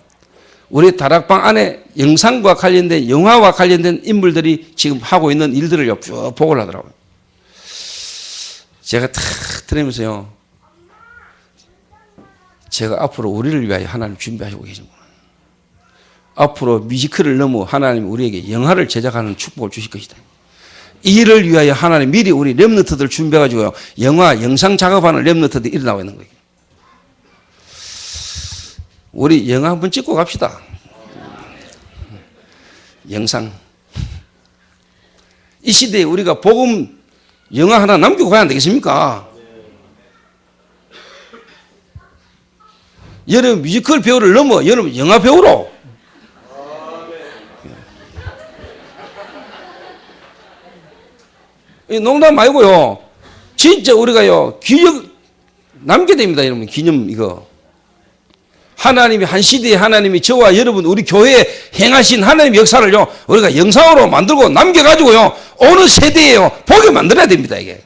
우리 다락방 안에 영상과 관련된, 영화와 관련된 인물들이 지금 하고 있는 일들을 쭉 보고를 하더라고요. 제가 탁 들으면서요, 제가 앞으로 우리를 위하여 하나님 준비하시고 계시구나. 앞으로 뮤지컬을 넘어 하나님 우리에게 영화를 제작하는 축복을 주실 것이다. 이 일을 위하여 하나님 미리 우리 렘너트들 준비해가지고요, 영화, 영상 작업하는 렘너트들이 일어나고 있는 거예요. 우리 영화 한번 찍고 갑시다. 영상. 이 시대에 우리가 복음 영화 하나 남기고 가야 안 되겠습니까? 여러분 뮤지컬 배우를 넘어 여러분 영화 배우로. 농담 말고요, 진짜 우리가요, 기억 남겨야 됩니다, 여러분. 기념 이거 하나님이 한 시대에 하나님이 저와 여러분 우리 교회에 행하신 하나님의 역사를요 우리가 영상으로 만들고 남겨가지고요 어느 세대에요 보게 만들어야 됩니다. 이게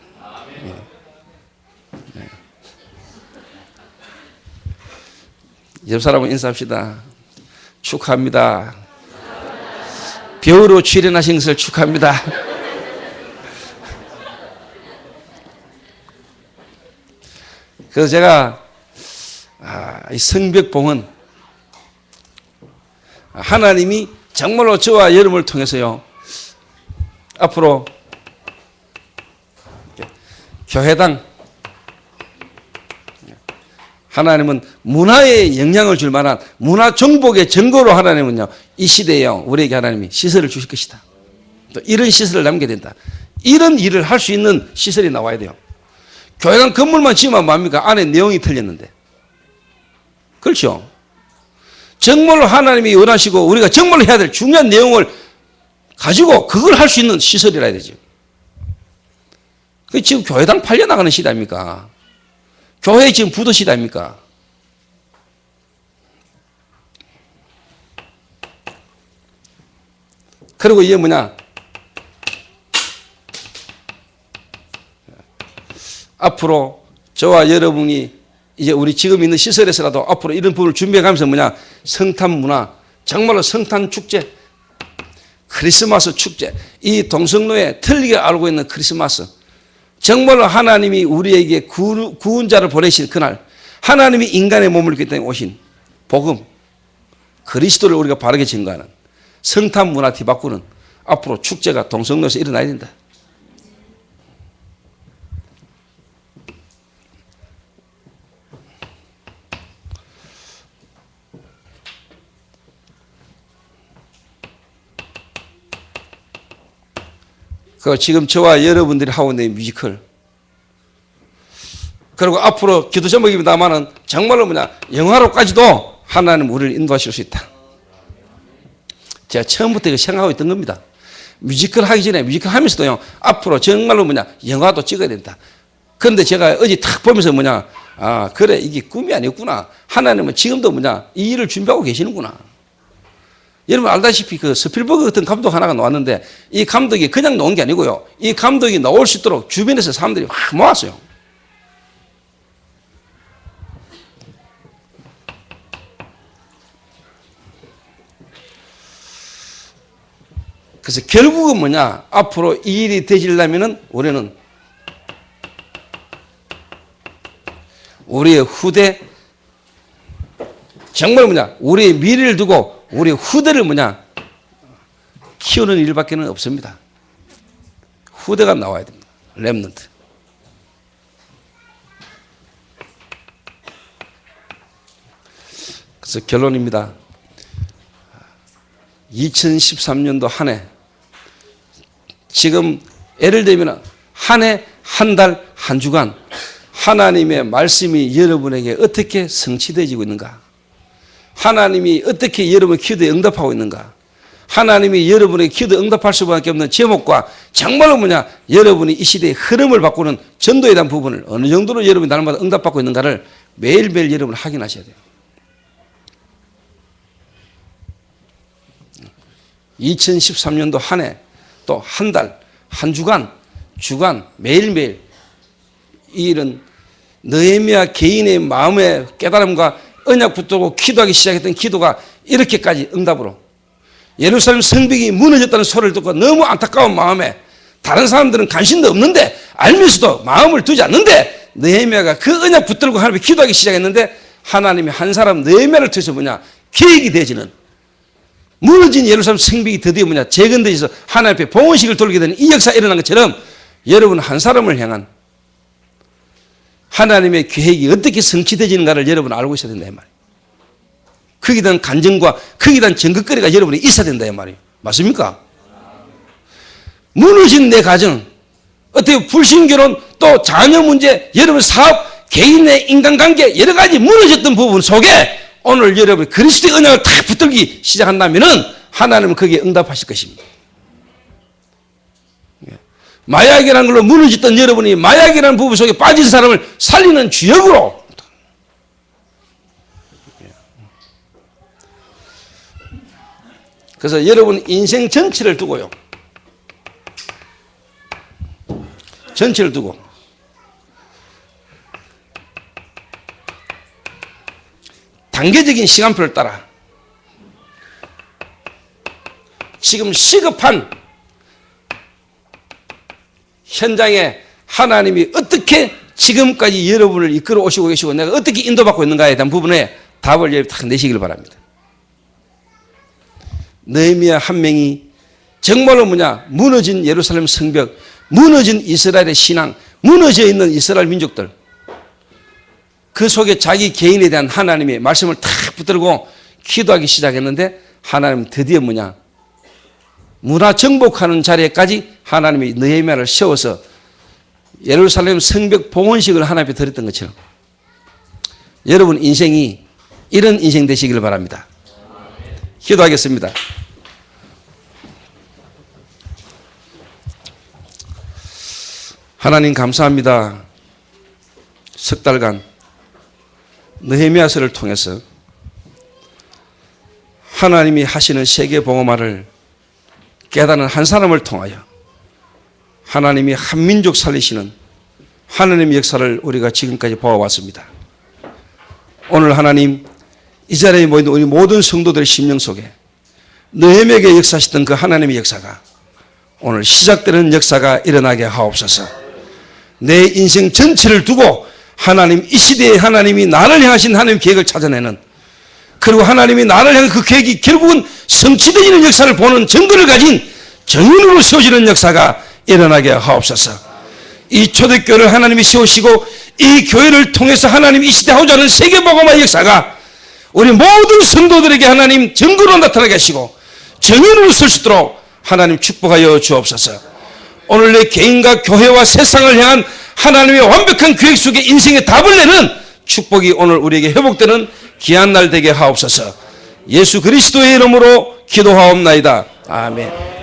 옆 사람은 인사합시다. 축하합니다. 배우로 출연하신 것을 축하합니다. 그래서 제가 이 성벽봉은 하나님이 정말로 저와 여러분을 통해서요 앞으로 교회당 하나님은 문화에 영향을 줄 만한 문화 정복의 증거로 하나님은요 이 시대에요 우리에게 하나님이 시설을 주실 것이다. 또 이런 시설을 남겨야 된다. 이런 일을 할 수 있는 시설이 나와야 돼요. 교회당 건물만 지으면 뭐합니까? 안에 내용이 틀렸는데. 그렇죠? 정말로 하나님이 원하시고 우리가 정말로 해야 될 중요한 내용을 가지고 그걸 할 수 있는 시설이라 해야 되죠. 그 지금 교회당 팔려나가는 시대 아닙니까? 교회 지금 부도 시대 아닙니까? 그리고 이게 뭐냐? 앞으로 저와 여러분이 이제 우리 지금 있는 시설에서라도 앞으로 이런 부분을 준비해가면서 뭐냐? 성탄 문화, 정말로 성탄 축제, 크리스마스 축제, 이 동성로에 틀리게 알고 있는 크리스마스, 정말로 하나님이 우리에게 구원자를 보내신 그날, 하나님이 인간의 몸을 입기 때문에 오신 복음, 그리스도를 우리가 바르게 증거하는 성탄 문화 뒤바꾸는 앞으로 축제가 동성로에서 일어나야 된다. 그 지금 저와 여러분들이 하고 있는 뮤지컬, 그리고 앞으로 기도 제목입니다만은 정말로 뭐냐 영화로까지도 하나님 우리를 인도하실 수 있다. 제가 처음부터 이거 생각하고 있던 겁니다. 뮤지컬 하기 전에 뮤지컬 하면서도요 앞으로 정말로 뭐냐 영화도 찍어야 된다. 그런데 제가 어제 탁 보면서 뭐냐 그래 이게 꿈이 아니었구나. 하나님은 지금도 뭐냐 이 일을 준비하고 계시는구나. 여러분 알다시피 그 스필버그 같은 감독 하나가 나왔는데 이 감독이 그냥 나온 게 아니고요. 이 감독이 나올 수 있도록 주변에서 사람들이 확 모았어요. 그래서 결국은 뭐냐 앞으로 이 일이 되지려면은 우리는 우리의 후대 정말 뭐냐 우리의 미래를 두고 우리 후대를 뭐냐 키우는 일밖에는 없습니다. 후대가 나와야 됩니다. 렘넌트. 그래서 결론입니다. 2013년도 한 해 지금 예를 들면 한 해, 한 달, 한 주간 하나님의 말씀이 여러분에게 어떻게 성취되어지고 있는가? 하나님이 어떻게 여러분의 기도에 응답하고 있는가? 하나님이 여러분의 기도에 응답할 수밖에 없는 제목과 정말로 뭐냐 여러분이 이 시대의 흐름을 바꾸는 전도에 대한 부분을 어느 정도로 여러분이 날마다 응답받고 있는가를 매일매일 여러분 확인하셔야 돼요. 2013년도 한 해, 또 한 달, 한 주간, 매일매일 이 일은 느헤미야 개인의 마음의 깨달음과 언약 붙들고 기도하기 시작했던 기도가 이렇게까지 응답으로 예루살렘 성벽이 무너졌다는 소리를 듣고 너무 안타까운 마음에 다른 사람들은 관심도 없는데 알면서도 마음을 두지 않는데 느헤미야가 그 언약 붙들고 하나님께 기도하기 시작했는데 하나님이 한 사람 느헤미야를 통해서 뭐냐 계획이 되어지는 무너진 예루살렘 성벽이 드디어 뭐냐 재건되어서 하나님 앞에 봉헌식을 돌리게 되는 이 역사가 일어난 것처럼 여러분 한 사람을 향한 하나님의 계획이 어떻게 성취되지는가를 여러분 알고 있어야 된다 이 말이에요. 거기에 대한 간증과 거기에 대한 증거거리가 여러분이 있어야 된다 이 말이에요. 맞습니까? 무너진 내 가정, 어떻게 불신결혼, 또 자녀 문제, 여러분 사업, 개인의 인간관계 여러 가지 무너졌던 부분 속에 오늘 여러분이 그리스도의 언약을 탁 붙들기 시작한다면은 하나님은 거기에 응답하실 것입니다. 마약이라는 걸로 무너졌던 여러분이 마약이라는 부분 속에 빠진 사람을 살리는 주역으로 그래서 여러분 인생 전체를 두고요. 전체를 두고 단계적인 시간표를 따라 지금 시급한 현장에 하나님이 어떻게 지금까지 여러분을 이끌어 오시고 계시고 내가 어떻게 인도받고 있는가에 대한 부분에 답을 여러분 딱 내시길 바랍니다. 느헤미야 한 명이 정말로 무너진 예루살렘 성벽, 무너진 이스라엘의 신앙, 무너져 있는 이스라엘 민족들, 그 속에 자기 개인에 대한 하나님의 말씀을 탁 붙들고 기도하기 시작했는데 하나님 드디어 문화 정복하는 자리에까지 하나님이 느헤미야를 세워서 예루살렘 성벽 봉헌식을 하나님께 드렸던 것처럼 여러분 인생이 이런 인생 되시기를 바랍니다. 기도하겠습니다. 하나님 감사합니다. 석 달간 느헤미야서를 통해서 하나님이 하시는 세계 복음화를 깨닫는 한 사람을 통하여 하나님이 한 민족 살리시는 하나님의 역사를 우리가 지금까지 보아왔습니다. 오늘 하나님 이 자리에 모인 우리 모든 성도들의 심령 속에 느헤미야에게 역사하시던 그 하나님의 역사가 오늘 시작되는 역사가 일어나게 하옵소서. 내 인생 전체를 두고 하나님 이 시대에 하나님이 나를 향하신 하나님의 계획을 찾아내는, 그리고 하나님이 나를 향한 그 계획이 결국은 성취되는 역사를 보는 증거를 가진 정인으로 세워지는 역사가 일어나게 하옵소서. 이 초대교회를 하나님이 세우시고 이 교회를 통해서 하나님이 이 시대에 하고자 하는 세계복음화의 역사가 우리 모든 성도들에게 하나님 증거로 나타나게 하시고 정인으로 설 수 있도록 하나님 축복하여 주옵소서. 오늘 내 개인과 교회와 세상을 향한 하나님의 완벽한 계획 속에 인생의 답을 내는 축복이 오늘 우리에게 회복되는 귀한 날 되게 하옵소서. 예수 그리스도의 이름으로 기도하옵나이다. 아멘.